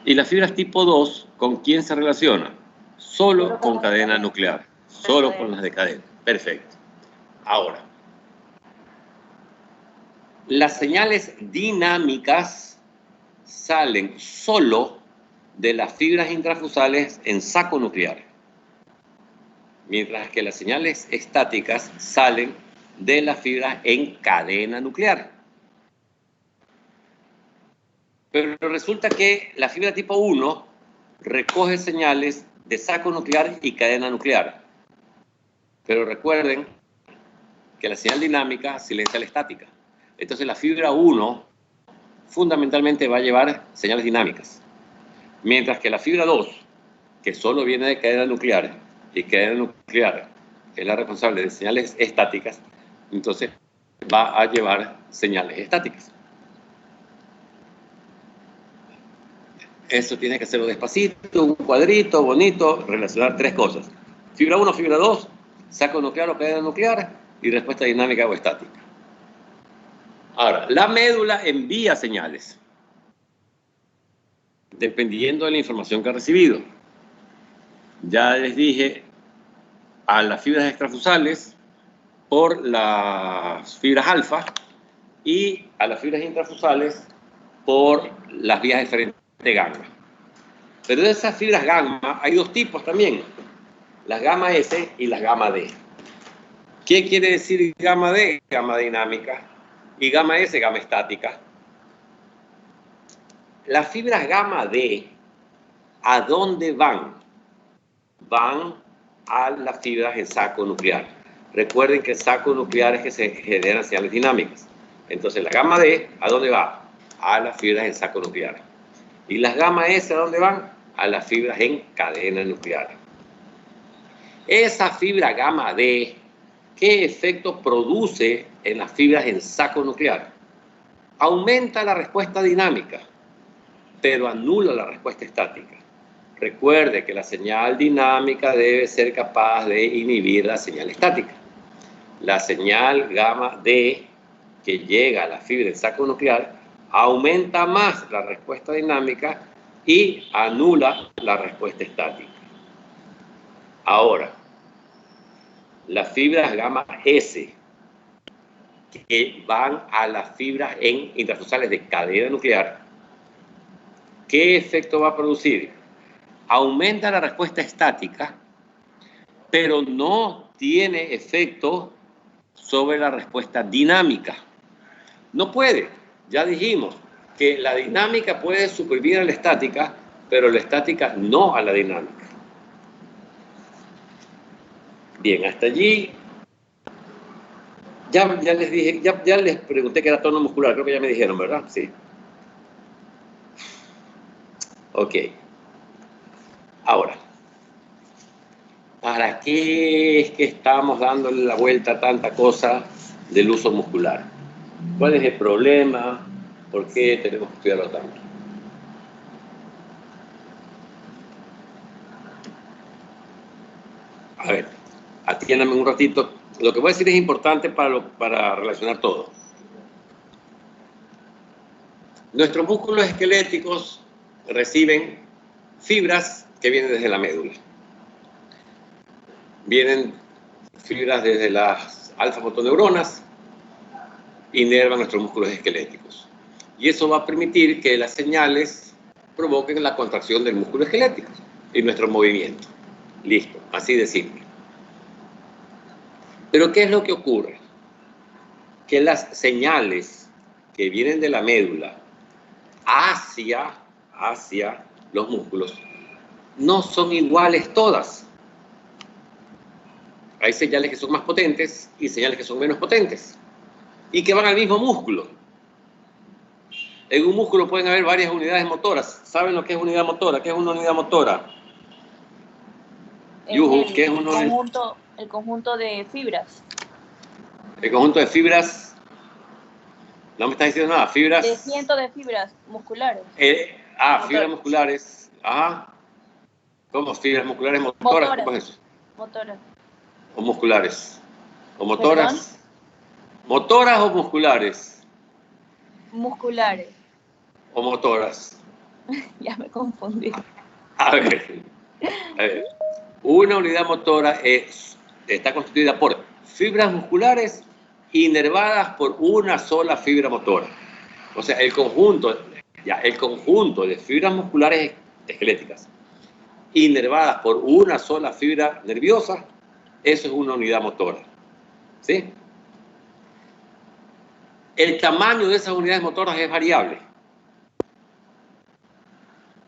[SPEAKER 1] Y las fibras tipo 2, ¿con quién se relacionan? Solo con cadena nuclear, solo con las de cadena. Perfecto. Ahora, las señales dinámicas salen solo de las fibras intrafusales en saco nuclear, mientras que las señales estáticas salen de las fibras en cadena nuclear. Pero resulta que la fibra tipo 1 recoge señales de saco nuclear y cadena nuclear. Pero recuerden que la señal dinámica silencia la estática. Entonces la fibra 1 fundamentalmente va a llevar señales dinámicas. Mientras que la fibra 2, que solo viene de cadena nuclear, y cadena nuclear es la responsable de señales estáticas, entonces va a llevar señales estáticas. Eso tiene que hacerlo despacito, un cuadrito, bonito, relacionar tres cosas. Fibra 1, fibra 2, saco nuclear o cadena nuclear, y respuesta dinámica o estática. Ahora, la médula envía señales, dependiendo de la información que ha recibido. Ya les dije, a las fibras extrafusales por las fibras alfa y a las fibras intrafusales por las vías eferentes de gamma. Pero de esas fibras gamma hay dos tipos también, las gamma S y las gamma D. ¿Qué quiere decir gamma D? Gamma dinámica. Y gamma S, gamma estática. Las fibras gamma D, ¿a dónde van? Van a las fibras en saco nuclear. Recuerden que el saco nuclear es que se generan señales dinámicas. Entonces la gamma D, ¿a dónde va? A las fibras en saco nuclear. ¿Y las gamma S a dónde van? A las fibras en cadena nuclear. Esa fibra gamma D, ¿qué efecto produce en las fibras en saco nuclear? Aumenta la respuesta dinámica, pero anula la respuesta estática. Recuerde que la señal dinámica debe ser capaz de inhibir la señal estática. La señal gamma D que llega a la fibra en saco nuclear aumenta más la respuesta dinámica y anula la respuesta estática. Ahora, las fibras gamma S que van a las fibras intrafusales de cadena nuclear, ¿qué efecto va a producir? Aumenta la respuesta estática, pero no tiene efecto sobre la respuesta dinámica. No puede. Ya dijimos que la dinámica puede suprimir a la estática, pero la estática no a la dinámica. Bien, hasta allí ya les dije, ya les pregunté qué era tono muscular, creo que ya me dijeron, ¿verdad? Sí. Ok. Ahora, ¿para qué es que estamos dándole la vuelta a tanta cosa del uso muscular? ¿Cuál es el problema? ¿Por qué tenemos que estudiarlo tanto? A ver, atiéndame un ratito. Lo que voy a decir es importante para relacionar todo. Nuestros músculos esqueléticos reciben fibras que vienen desde la médula. Vienen fibras desde las alfa-motoneuronas, inervan nuestros músculos esqueléticos. Y eso va a permitir que las señales provoquen la contracción del músculo esquelético y nuestro movimiento. Listo, así de simple. Pero ¿qué es lo que ocurre? Que las señales que vienen de la médula hacia los músculos no son iguales todas. Hay señales que son más potentes y señales que son menos potentes y que van al mismo músculo. En un músculo pueden haber varias unidades motoras. ¿Saben lo que es unidad motora? ¿Qué es una unidad motora? Yuhu, ¿qué es
[SPEAKER 2] El conjunto de fibras.
[SPEAKER 1] El conjunto de fibras. No me estás diciendo nada. Fibras.
[SPEAKER 2] De cientos de fibras musculares.
[SPEAKER 1] Fibras musculares. Ajá. ¿Cómo? Fibras musculares motoras. ¿Cómo es eso?
[SPEAKER 2] Motoras.
[SPEAKER 1] O musculares. O motoras.
[SPEAKER 2] ¿Perdón?
[SPEAKER 1] ¿Motoras o musculares?
[SPEAKER 2] Musculares.
[SPEAKER 1] O motoras.
[SPEAKER 2] Ya me confundí.
[SPEAKER 1] A ver. Una unidad motora está constituida por fibras musculares inervadas por una sola fibra motora. O sea, el conjunto de fibras musculares esqueléticas inervadas por una sola fibra nerviosa, eso es una unidad motora. ¿Sí? El tamaño de esas unidades motoras es variable.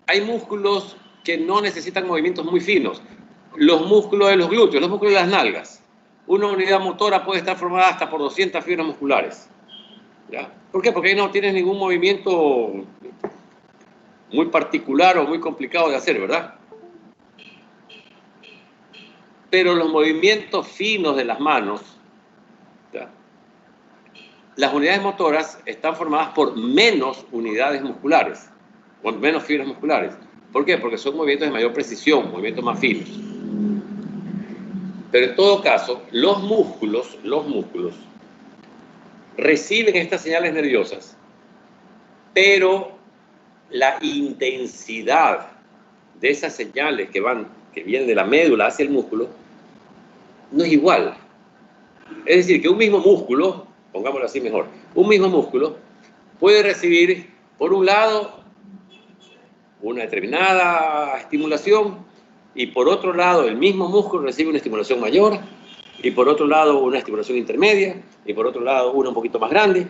[SPEAKER 1] hay músculos que no necesitan movimientos muy finos. Los músculos de los glúteos, los músculos de las nalgas. Una unidad motora puede estar formada hasta por 200 fibras musculares. ¿Ya? ¿Por qué? Porque ahí no tienes ningún movimiento muy particular o muy complicado de hacer, ¿verdad? Pero los movimientos finos de las manos, ¿ya? Las unidades motoras están formadas por menos unidades musculares, o menos fibras musculares. ¿Por qué? Porque son movimientos de mayor precisión, movimientos más finos. Pero en todo caso, los músculos reciben estas señales nerviosas, pero la intensidad de esas señales que vienen de la médula hacia el músculo no es igual. Es decir, que un mismo músculo, pongámoslo así mejor, un mismo músculo puede recibir, por un lado, una determinada estimulación, y por otro lado, el mismo músculo recibe una estimulación mayor, y por otro lado, una estimulación intermedia, y por otro lado, una un poquito más grande.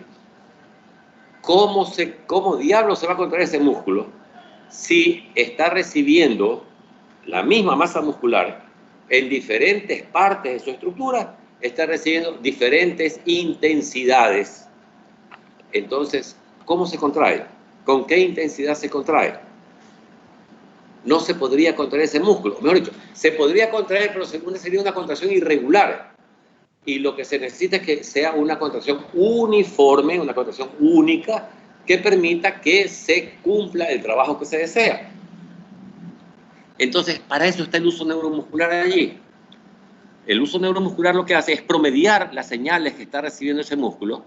[SPEAKER 1] ¿Cómo diablos se va a contraer ese músculo si está recibiendo la misma masa muscular en diferentes partes de su estructura, está recibiendo diferentes intensidades? Entonces, ¿cómo se contrae? ¿Con qué intensidad se contrae? No se podría contraer ese músculo. Mejor dicho, se podría contraer, pero sería una contracción irregular. Y lo que se necesita es que sea una contracción uniforme, una contracción única, que permita que se cumpla el trabajo que se desea. Entonces, para eso está el uso neuromuscular allí. El uso neuromuscular lo que hace es promediar las señales que está recibiendo ese músculo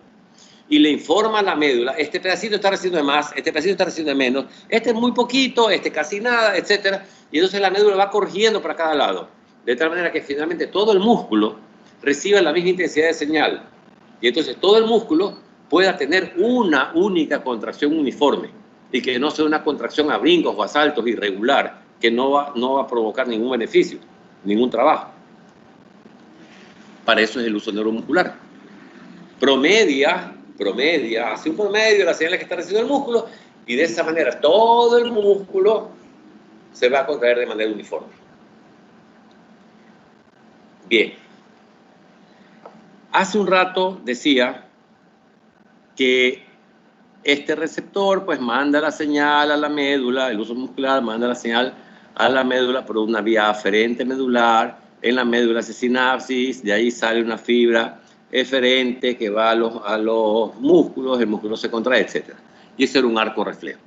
[SPEAKER 1] y le informa a la médula: este pedacito está recibiendo de más, este pedacito está recibiendo de menos, este es muy poquito, este casi nada, etc. Y entonces la médula va corrigiendo para cada lado, de tal manera que finalmente todo el músculo reciba la misma intensidad de señal. Y entonces todo el músculo pueda tener una única contracción uniforme y que no sea una contracción a brincos o a saltos irregular, que no va a provocar ningún beneficio, ningún trabajo. Para eso es el uso neuromuscular. Promedia, hace un promedio de las señales que está recibiendo el músculo, y de esa manera todo el músculo se va a contraer de manera uniforme. Bien. Hace un rato decía que este receptor pues manda la señal a la médula, el uso muscular manda la señal a la médula por una vía aferente medular. En la médula hace sinapsis, de ahí sale una fibra eferente que va a los músculos, el músculo se contrae, etc. Y ese era un arco reflejo.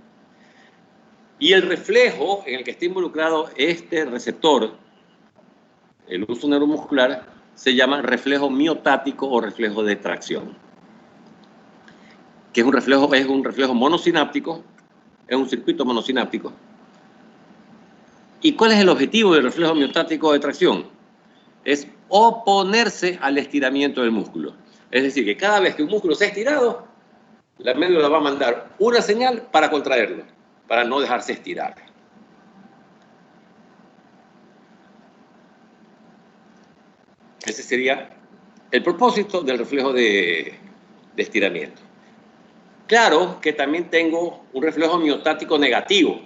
[SPEAKER 1] Y el reflejo en el que está involucrado este receptor, el uso neuromuscular, se llama reflejo miotático o reflejo de tracción, que es un reflejo monosináptico, es un circuito monosináptico. ¿Y cuál es el objetivo del reflejo miotático de tracción? Es oponerse al estiramiento del músculo. Es decir, que cada vez que un músculo se ha estirado, la médula va a mandar una señal para contraerlo, para no dejarse estirar. Ese sería el propósito del reflejo de estiramiento. Claro que también tengo un reflejo miotático negativo,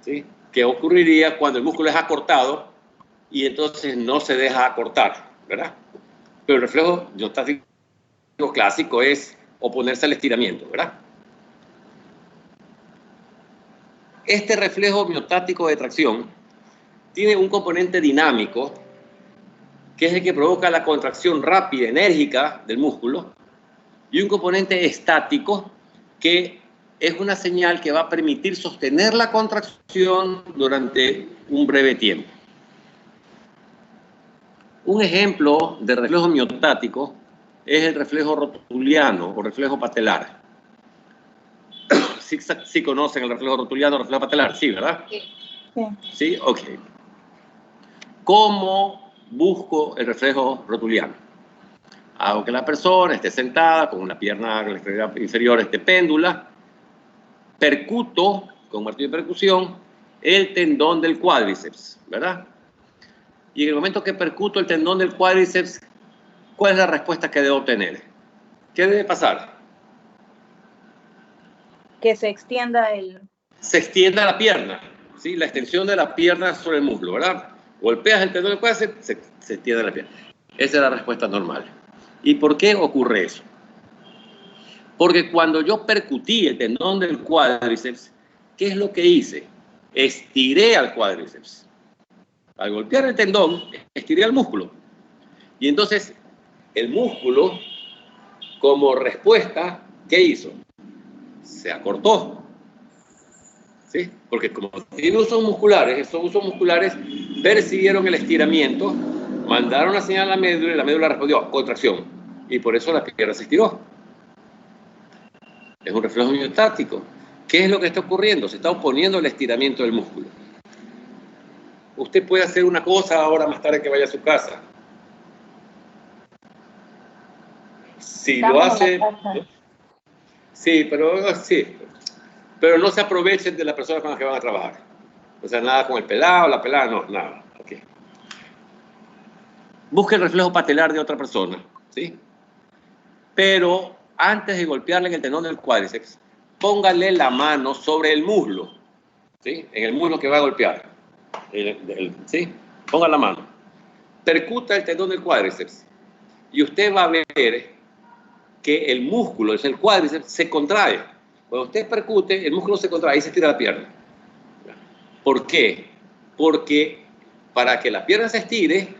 [SPEAKER 1] ¿sí?, que ocurriría cuando el músculo es acortado y entonces no se deja acortar, ¿verdad? Pero el reflejo miotático clásico es oponerse al estiramiento, ¿verdad? Este reflejo miotático de tracción tiene un componente dinámico, que es el que provoca la contracción rápida, enérgica del músculo, y un componente estático, que es una señal que va a permitir sostener la contracción durante un breve tiempo. Un ejemplo de reflejo miotático es el reflejo rotuliano o reflejo patelar. ¿Sí conocen el reflejo rotuliano o reflejo patelar? Sí, ¿verdad?
[SPEAKER 2] Sí.
[SPEAKER 1] ¿Sí? Ok. ¿Cómo busco el reflejo rotuliano? Hago que la persona esté sentada con una pierna, con la extremidad inferior esté péndula, percuto con martillo de percusión el tendón del cuádriceps, ¿verdad? Y en el momento que percuto el tendón del cuádriceps, ¿cuál es la respuesta que debo obtener? ¿Qué debe pasar?
[SPEAKER 2] Que se extienda el...
[SPEAKER 1] se extienda la pierna, ¿sí? La extensión de la pierna sobre el muslo, ¿verdad? Golpeas el tendón del cuádriceps, se extiende la pierna. Esa es la respuesta normal. ¿Y por qué ocurre eso? Porque cuando yo percutí el tendón del cuádriceps, ¿qué es lo que hice? Estiré al cuádriceps. Al golpear el tendón, estiré al músculo. Y entonces, el músculo, como respuesta, ¿qué hizo? Se acortó. ¿Sí? Porque como tiene usos musculares, esos usos musculares percibieron el estiramiento, mandaron la señal a la médula y la médula respondió, contracción. Y por eso la pierna se estiró. Es un reflejo miotáctico. ¿Qué es lo que está ocurriendo? Se está oponiendo el estiramiento del músculo. Usted puede hacer una cosa ahora más tarde que vaya a su casa. Si lo hace... Sí, pero no se aprovechen de las personas con las que van a trabajar. O sea, nada con el pelado, la pelada, no, nada. Okay. Busque el reflejo patelar de otra persona, ¿sí? Pero antes de golpearle en el tendón del cuádriceps, póngale la mano sobre el muslo, ¿sí? En el muslo que va a golpear, ¿sí? Ponga la mano. Percuta el tendón del cuádriceps y usted va a ver que el músculo, es el cuádriceps, se contrae. Cuando usted percute, el músculo se contrae y se estira la pierna. ¿Por qué? Porque para que la pierna se estire,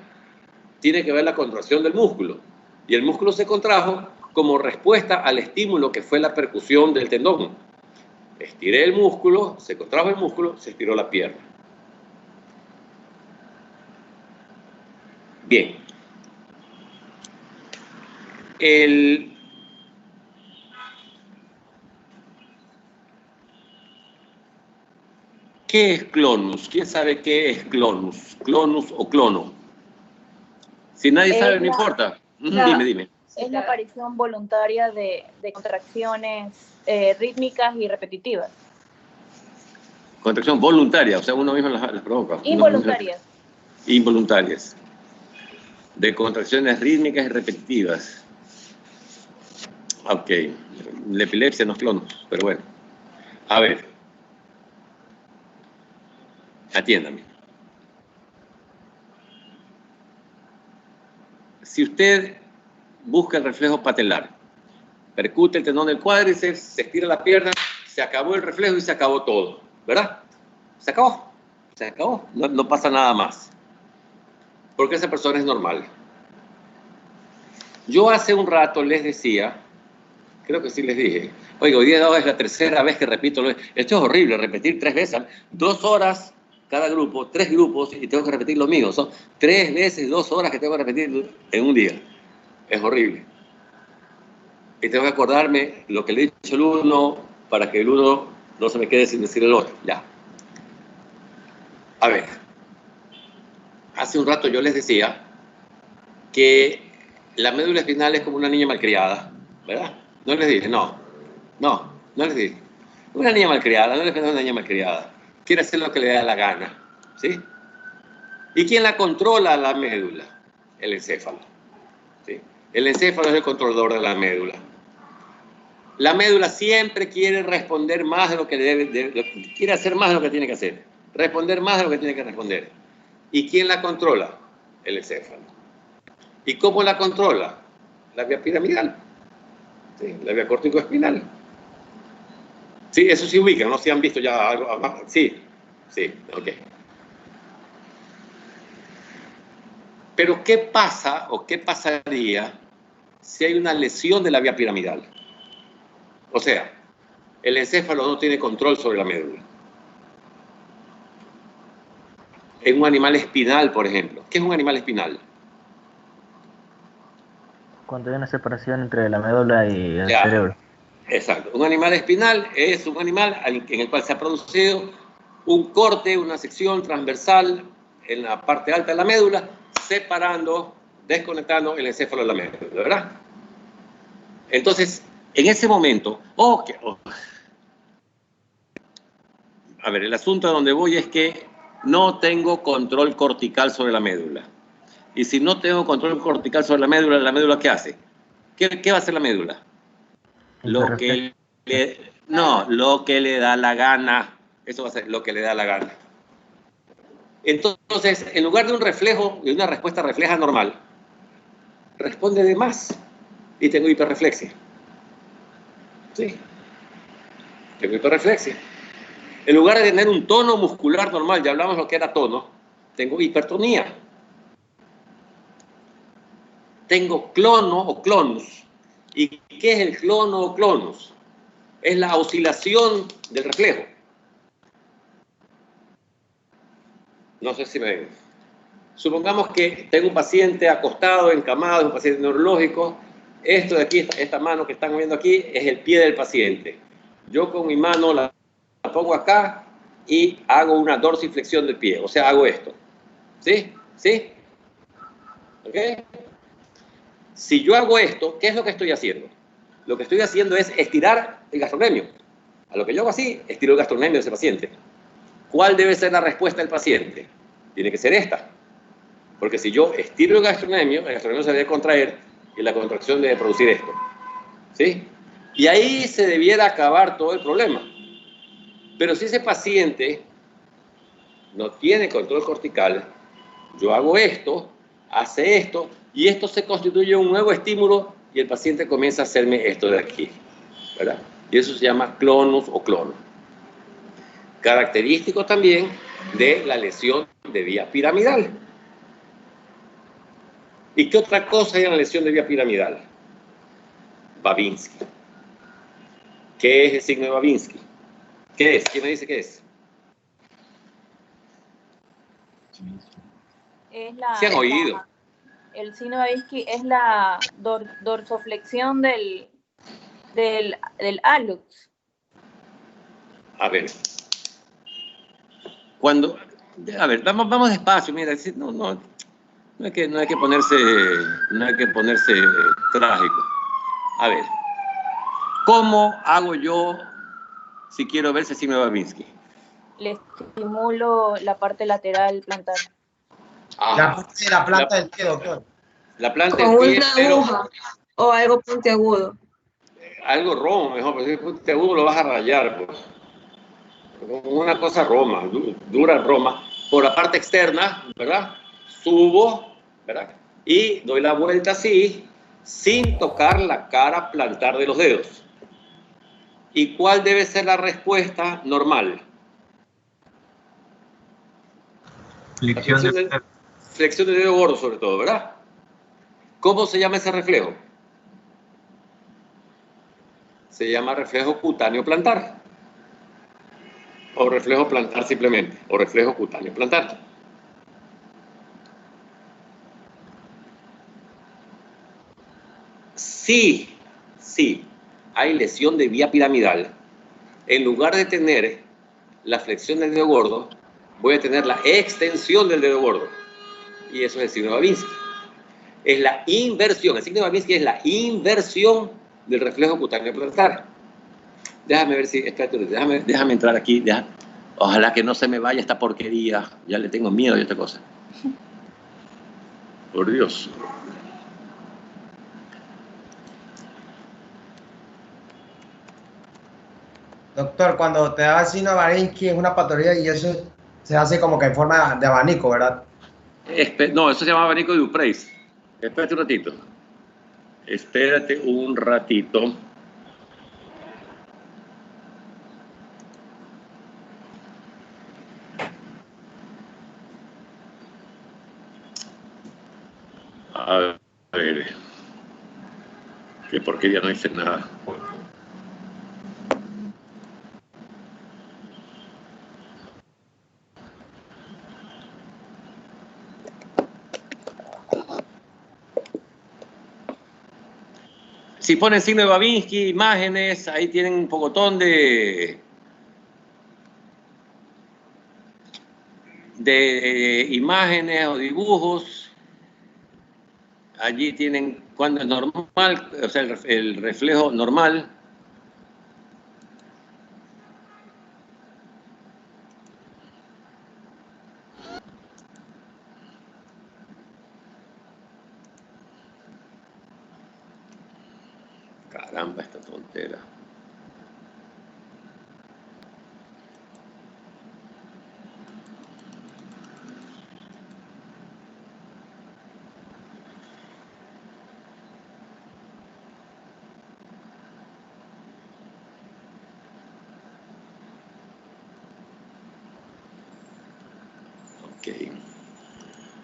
[SPEAKER 1] tiene que ver la contracción del músculo. Y el músculo se contrajo como respuesta al estímulo que fue la percusión del tendón. Estiré el músculo, se contrajo el músculo, se estiró la pierna. Bien. ¿Qué es clonus? ¿Quién sabe qué es clonus? ¿Clonus o clono? Si nadie sabe, no importa. Dime.
[SPEAKER 7] Es la aparición voluntaria de contracciones rítmicas y repetitivas.
[SPEAKER 1] Contracción voluntaria, o sea, uno mismo las provoca.
[SPEAKER 7] Involuntarias.
[SPEAKER 1] Involuntarias. De contracciones rítmicas y repetitivas. Ok. La epilepsia no es clonus, pero bueno. A ver. Atiéndame. Si usted busca el reflejo patelar, percute el tendón del cuádriceps, se estira la pierna, se acabó el reflejo y se acabó todo, ¿verdad? Se acabó, no pasa nada más. Porque esa persona es normal. Yo hace un rato les decía, creo que sí les dije, oiga, hoy día es la tercera vez que repito, esto es horrible, repetir 3 veces, 2 horas cada grupo, 3 grupos, y tengo que repetir lo mío. Son 3 veces 2 horas que tengo que repetir en un día. Es horrible. Y tengo que acordarme lo que le he dicho al uno para que el uno no se me quede sin decir el otro. Ya. A ver. Hace un rato yo les decía que la médula espinal es como una niña malcriada, ¿verdad? No les dije, no les dije. Una niña malcriada, no les dije una niña malcriada. Quiere hacer lo que le da la gana, ¿sí? ¿Y quién la controla la médula? El encéfalo, ¿sí? El encéfalo es el controlador de la médula. La médula siempre quiere responder más de lo que quiere hacer más de lo que tiene que hacer, responder más de lo que tiene que responder. ¿Y quién la controla? El encéfalo. ¿Y cómo la controla? La vía piramidal, ¿sí? La vía córtico-espinal. Sí, eso sí ubican, ¿no? Si han visto ya algo. Sí, ok. Pero ¿qué pasa o qué pasaría si hay una lesión de la vía piramidal? O sea, el encéfalo no tiene control sobre la médula. En un animal espinal, por ejemplo. ¿Qué es un animal espinal?
[SPEAKER 8] Cuando hay una separación entre la médula y el cerebro.
[SPEAKER 1] Exacto. Un animal espinal es un animal en el cual se ha producido un corte, una sección transversal en la parte alta de la médula, separando, desconectando el encéfalo de la médula, ¿verdad? Entonces, en ese momento, a ver, el asunto a donde voy es que no tengo control cortical sobre la médula. Y si no tengo control cortical sobre la médula ¿qué hace? ¿Qué va a hacer la médula? Lo que le da la gana. eso va a ser lo que le da la gana. Entonces, en lugar de un reflejo, de una respuesta refleja normal, responde de más y tengo hiperreflexia. ¿Sí? Tengo hiperreflexia. En lugar de tener un tono muscular normal, ya hablamos lo que era tono, tengo hipertonía. Tengo clono o clonus. ¿Y qué es el clono o clonus? Es la oscilación del reflejo. No sé si me ven. Supongamos que tengo un paciente acostado, encamado, un paciente neurológico. Esto de aquí, esta mano que están viendo aquí, es el pie del paciente. Yo con mi mano la pongo acá y hago una dorsiflexión del pie. O sea, hago esto. ¿Sí? ¿Sí? ¿Ok? Si yo hago esto, ¿qué es lo que estoy haciendo? Lo que estoy haciendo es estirar el gastrocnemio. A lo que yo hago así, estiro el gastrocnemio de ese paciente. ¿Cuál debe ser la respuesta del paciente? Tiene que ser esta. Porque si yo estiro el gastrocnemio se debe contraer y la contracción debe producir esto. ¿Sí? Y ahí se debiera acabar todo el problema. Pero si ese paciente no tiene control cortical, yo hago esto, hace esto, y esto se constituye un nuevo estímulo y el paciente comienza a hacerme esto de aquí, ¿verdad? Y eso se llama clonus o clono. Característico también de la lesión de vía piramidal. ¿Y qué otra cosa hay en la lesión de vía piramidal? Babinski. ¿Qué es el signo de Babinski? ¿Qué es? ¿Quién me dice qué es?
[SPEAKER 7] Es la,
[SPEAKER 1] ¿Se han oído?
[SPEAKER 7] el signo de Babinski es la dorsoflexión del hallux.
[SPEAKER 1] A ver. A ver, vamos despacio, mira, no hay que ponerse trágico. A ver, ¿cómo hago yo si quiero ver ese signo de Babinski?
[SPEAKER 7] Le estimulo la parte lateral plantar.
[SPEAKER 3] La planta del pie, doctor.
[SPEAKER 1] La planta
[SPEAKER 9] Con
[SPEAKER 1] del pie,
[SPEAKER 9] una aguja o algo puntiagudo.
[SPEAKER 1] algo romo, mejor, porque si es puntiagudo lo vas a rayar, pues. Una cosa roma, dura roma, por la parte externa, ¿verdad? Subo, ¿verdad? Y doy la vuelta así, sin tocar la cara plantar de los dedos. ¿Y cuál debe ser la respuesta normal? Flexión del dedo gordo, sobre todo, ¿verdad? ¿Cómo se llama ese reflejo? Se llama reflejo cutáneo plantar. O reflejo plantar simplemente, o reflejo cutáneo plantar. Sí, hay lesión de vía piramidal. En lugar de tener la flexión del dedo gordo, voy a tener la extensión del dedo gordo. Y eso es el signo de Babinski. Es la inversión, el signo de Babinski es la inversión del reflejo cutáneo plantar. Déjame ver si, espérate, déjame entrar aquí, ojalá que no se me vaya esta porquería, ya le tengo miedo a esta cosa. Por Dios.
[SPEAKER 3] Doctor, cuando te da signo de Babinski es una patología y eso se hace como que en forma de abanico, ¿verdad?
[SPEAKER 1] No, eso se llama abanico de Dupreis. Espérate un ratito. Espérate un ratito. A ver. Que porque ya no hice nada. Si ponen signo de Babinski, imágenes, ahí tienen un pocotón de imágenes o dibujos. Allí tienen cuando es normal, o sea, el reflejo normal. Caramba, esta tontera.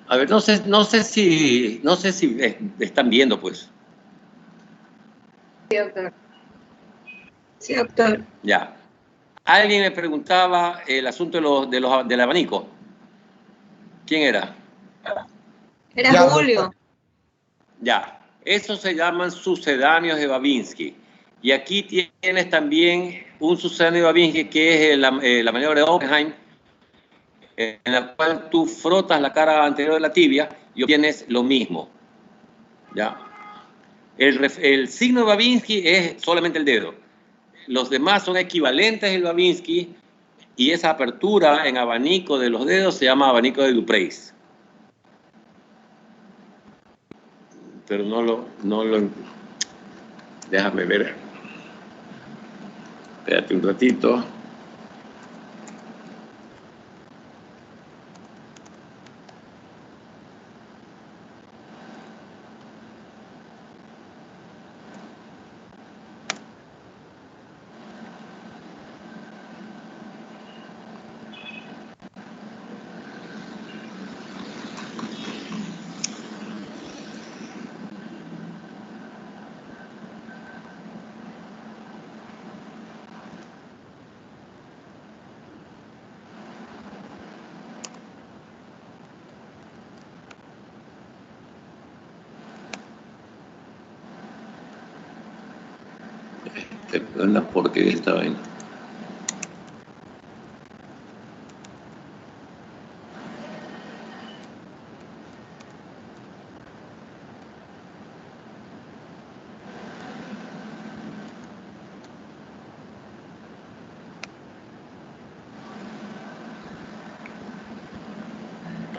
[SPEAKER 1] A ver, no sé si están viendo, pues.
[SPEAKER 5] Sí, doctor.
[SPEAKER 9] Sí, doctor.
[SPEAKER 1] Ya. Alguien me preguntaba el asunto del abanico. ¿Quién era?
[SPEAKER 9] Era
[SPEAKER 3] Ya,
[SPEAKER 9] Julio.
[SPEAKER 1] Ya. Esos se llaman sucedáneos de Babinski. Y aquí tienes también un sucedáneo de Babinski que es la maniobra de Oppenheim, en la cual tú frotas la cara anterior de la tibia y obtienes lo mismo. ¿Ya? El signo de Babinski es solamente el dedo. Los demás son equivalentes del Babinski y esa apertura en abanico de los dedos se llama abanico de Dupreis. Pero no lo... Déjame ver. Espérate un ratito. Perdón, porque estaba ahí.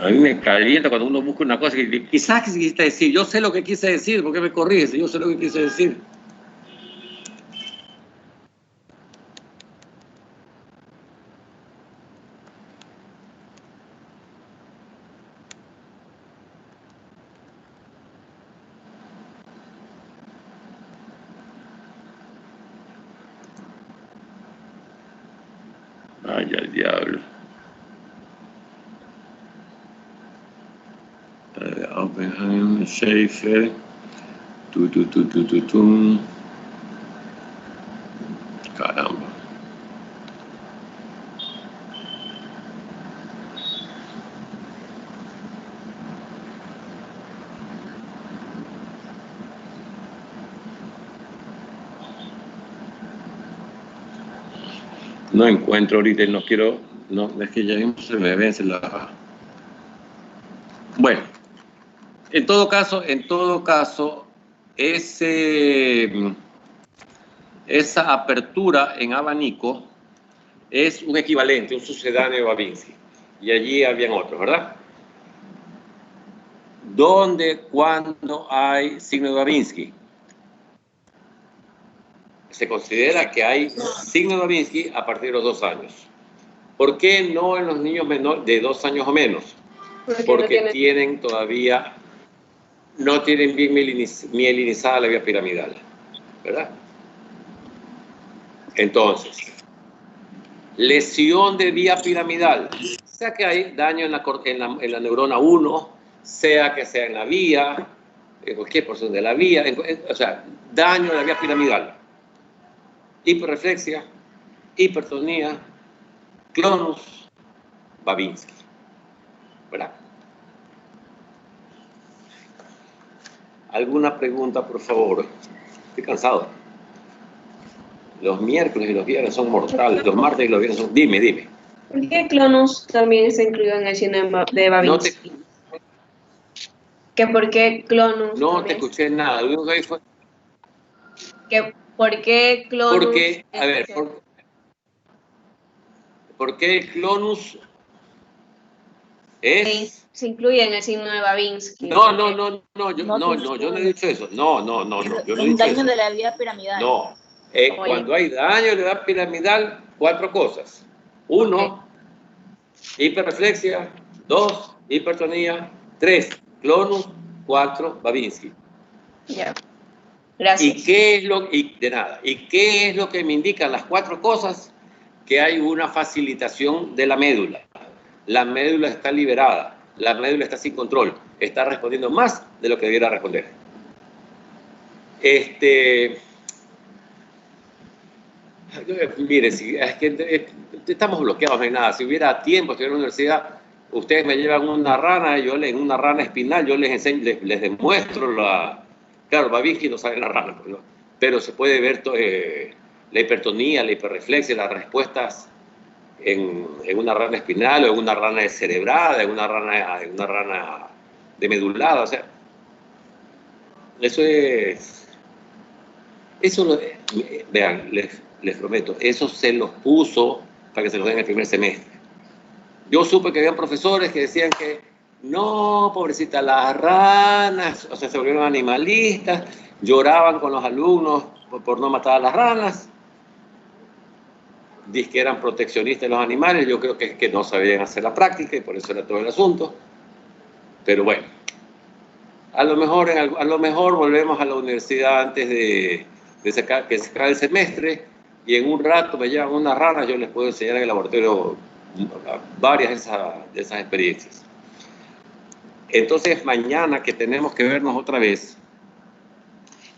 [SPEAKER 1] A mí me calienta cuando uno busca una cosa que quizás quisiste decir. Yo sé lo que quise decir, ¿por qué me corriges? Yo sé lo que quise decir. Ay, al diablo. Oppenheim, Schaefer, caramba. No encuentro ahorita y no quiero, no, es que ya mismo se me vence la... Bueno, en todo caso, esa apertura en abanico es un equivalente, un sucedáneo de Babinski. Y allí habían otros, ¿verdad? ¿Dónde, cuándo hay signo de Babinski? Se considera que hay signo de Babinski a partir de los 2 años. ¿Por qué no en los niños menores de 2 años o menos? Porque tienen todavía, no tienen bien mielinizada la vía piramidal, ¿verdad? Entonces, lesión de vía piramidal, sea que hay daño en la neurona 1, sea que sea en la vía, en cualquier porción de la vía, o sea, daño en la vía piramidal, hiperreflexia, hipertonía, clonus, Babinski, ¿verdad? ¿Alguna pregunta, por favor? Estoy cansado. Los miércoles y los viernes son mortales, los martes y los viernes son... Dime.
[SPEAKER 5] ¿Por qué clonus también está incluido en el síndrome de Babinski? ¿Que por qué clonus?
[SPEAKER 1] No te escuché nada. Lo único que fue...
[SPEAKER 5] ¿Que por qué clonus?
[SPEAKER 1] Porque, a ver, ¿por qué el clonus
[SPEAKER 5] se incluye en el signo de Babinski?
[SPEAKER 1] No, yo no he dicho eso. No, yo no he dicho
[SPEAKER 7] daño
[SPEAKER 1] eso.
[SPEAKER 7] de la vía piramidal.
[SPEAKER 1] No, cuando hay daño de la vía piramidal, 4 cosas. 1, hiperreflexia. 2, hipertonía. 3, clonus. 4, Babinski.
[SPEAKER 5] Ya. Gracias.
[SPEAKER 1] ¿Y qué es lo que me indican las 4 cosas? Que hay una facilitación de la médula. La médula está liberada, la médula está sin control, está respondiendo más de lo que debiera responder. Mire, si, es que estamos bloqueados, no hay nada. Si hubiera tiempo, si hubiera universidad, ustedes me llevan una rana, en una rana espinal, yo les enseño, les demuestro la... Claro, Babinski no sabe la rana, pero se puede ver la hipertonía, la hiperreflexia, las respuestas en una rana espinal o en una rana descerebrada, en una rana demedulada, o sea, vean, les prometo, eso se los puso para que se los den el primer semestre. Yo supe que habían profesores que decían que no, pobrecita, las ranas, o sea, se volvieron animalistas, lloraban con los alumnos por no matar a las ranas, dicen que eran proteccionistas de los animales. Yo creo que es que no sabían hacer la práctica y por eso era todo el asunto. Pero bueno, a lo mejor volvemos a la universidad antes que se acabe el semestre y en un rato me llevan unas ranas, yo les puedo enseñar en el laboratorio varias de esas experiencias. Entonces, mañana que tenemos que vernos otra vez,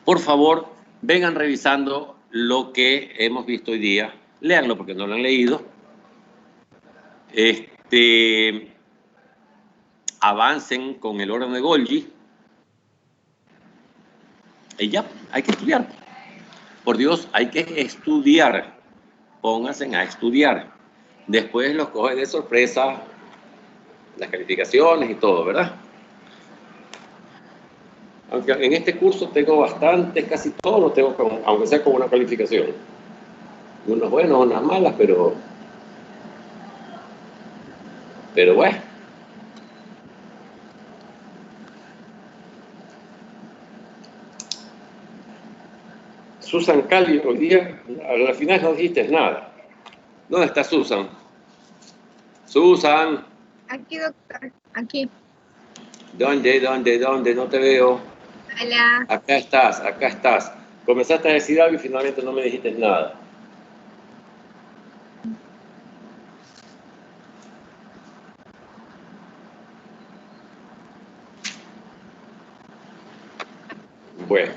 [SPEAKER 1] por favor, vengan revisando lo que hemos visto hoy día. Léanlo porque no lo han leído. Avancen con el orden de Golgi. Y ya, hay que estudiar. Por Dios, hay que estudiar. Pónganse a estudiar. Después los coge de sorpresa las calificaciones y todo, ¿verdad? Aunque en este curso tengo bastantes, casi todos los tengo, aunque sea con una calificación. Unos buenos, unas malas, pero bueno. Susan Cali, hoy día, al final no dijiste nada. ¿Dónde está Susan? Susan.
[SPEAKER 4] Aquí, doctor, aquí.
[SPEAKER 1] ¿Dónde? No te veo.
[SPEAKER 4] Hola.
[SPEAKER 1] Acá estás. Comenzaste a decir algo y finalmente no me dijiste nada. Bueno.